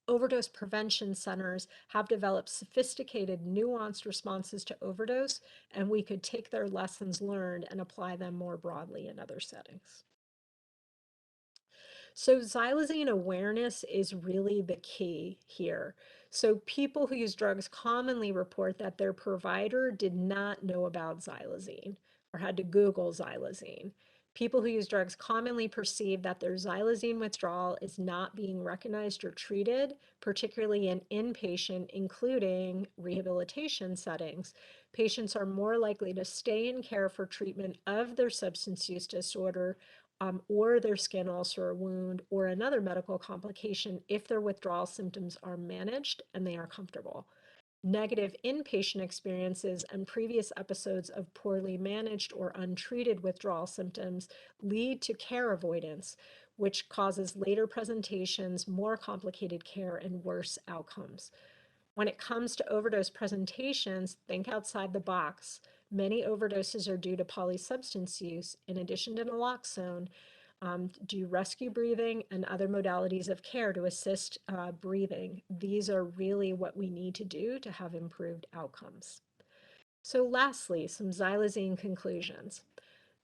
Speaker 2: overdose prevention centers have developed sophisticated, nuanced responses to overdose, and we could take their lessons learned and apply them more broadly in other settings. So xylazine awareness is really the key here. So people who use drugs commonly report that their provider did not know about xylazine or had to Google xylazine. People who use drugs commonly perceive that their xylazine withdrawal is not being recognized or treated, particularly in inpatient, including rehabilitation settings. Patients are more likely to stay in care for treatment of their substance use disorder or their skin ulcer or wound or another medical complication if their withdrawal symptoms are managed and they are comfortable. Negative inpatient experiences and previous episodes of poorly managed or untreated withdrawal symptoms lead to care avoidance, which causes later presentations, more complicated care, and worse outcomes. When it comes to overdose presentations, think outside the box. Many overdoses are due to polysubstance use. In addition to naloxone, do rescue breathing and other modalities of care to assist breathing. These are really what we need to do to have improved outcomes. So lastly, some xylazine conclusions.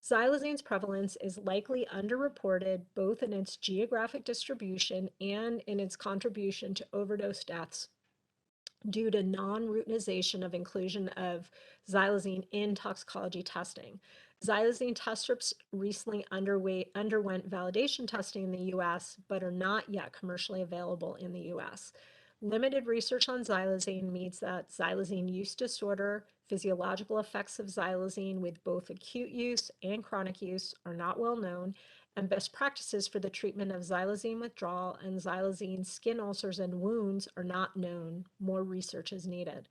Speaker 2: Xylazine's prevalence is likely underreported both in its geographic distribution and in its contribution to overdose deaths due to non-routinization of inclusion of xylazine in toxicology testing. Xylazine test strips recently underwent validation testing in the US, but are not yet commercially available in the US. Limited research on xylazine means that xylazine use disorder, physiological effects of xylazine with both acute use and chronic use are not well known, and best practices for the treatment of xylazine withdrawal and xylazine skin ulcers and wounds are not known. More research is needed.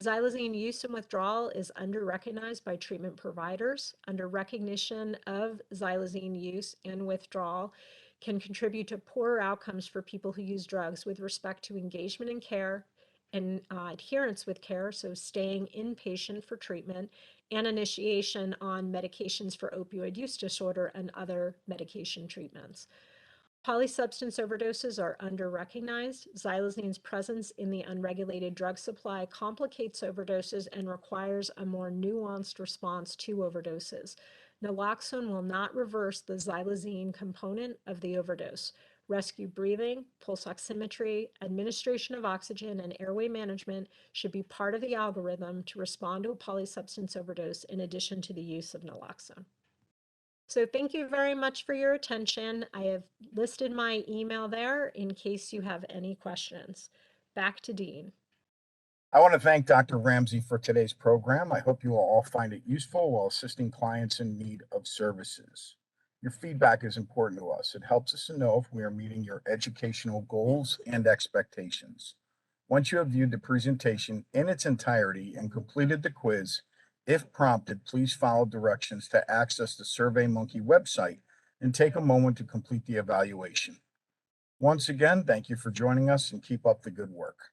Speaker 2: Xylazine use and withdrawal is under-recognized by treatment providers. Under recognition of xylazine use and withdrawal can contribute to poorer outcomes for people who use drugs with respect to engagement in care and adherence with care, so staying inpatient for treatment, and initiation on medications for opioid use disorder and other medication treatments. Polysubstance overdoses are under-recognized. Xylazine's presence in the unregulated drug supply complicates overdoses and requires a more nuanced response to overdoses. Naloxone will not reverse the xylazine component of the overdose. Rescue breathing, pulse oximetry, administration of oxygen, and airway management should be part of the algorithm to respond to a polysubstance overdose in addition to the use of naloxone. So thank you very much for your attention. I have listed my email there in case you have any questions. Back to Dean.
Speaker 1: I want to thank Dr. Ramsey for today's program. I hope you will all find it useful while assisting clients in need of services. Your feedback is important to us. It helps us to know if we are meeting your educational goals and expectations. Once you have viewed the presentation in its entirety and completed the quiz, if prompted, please follow directions to access the SurveyMonkey website and take a moment to complete the evaluation. Once again, thank you for joining us and keep up the good work.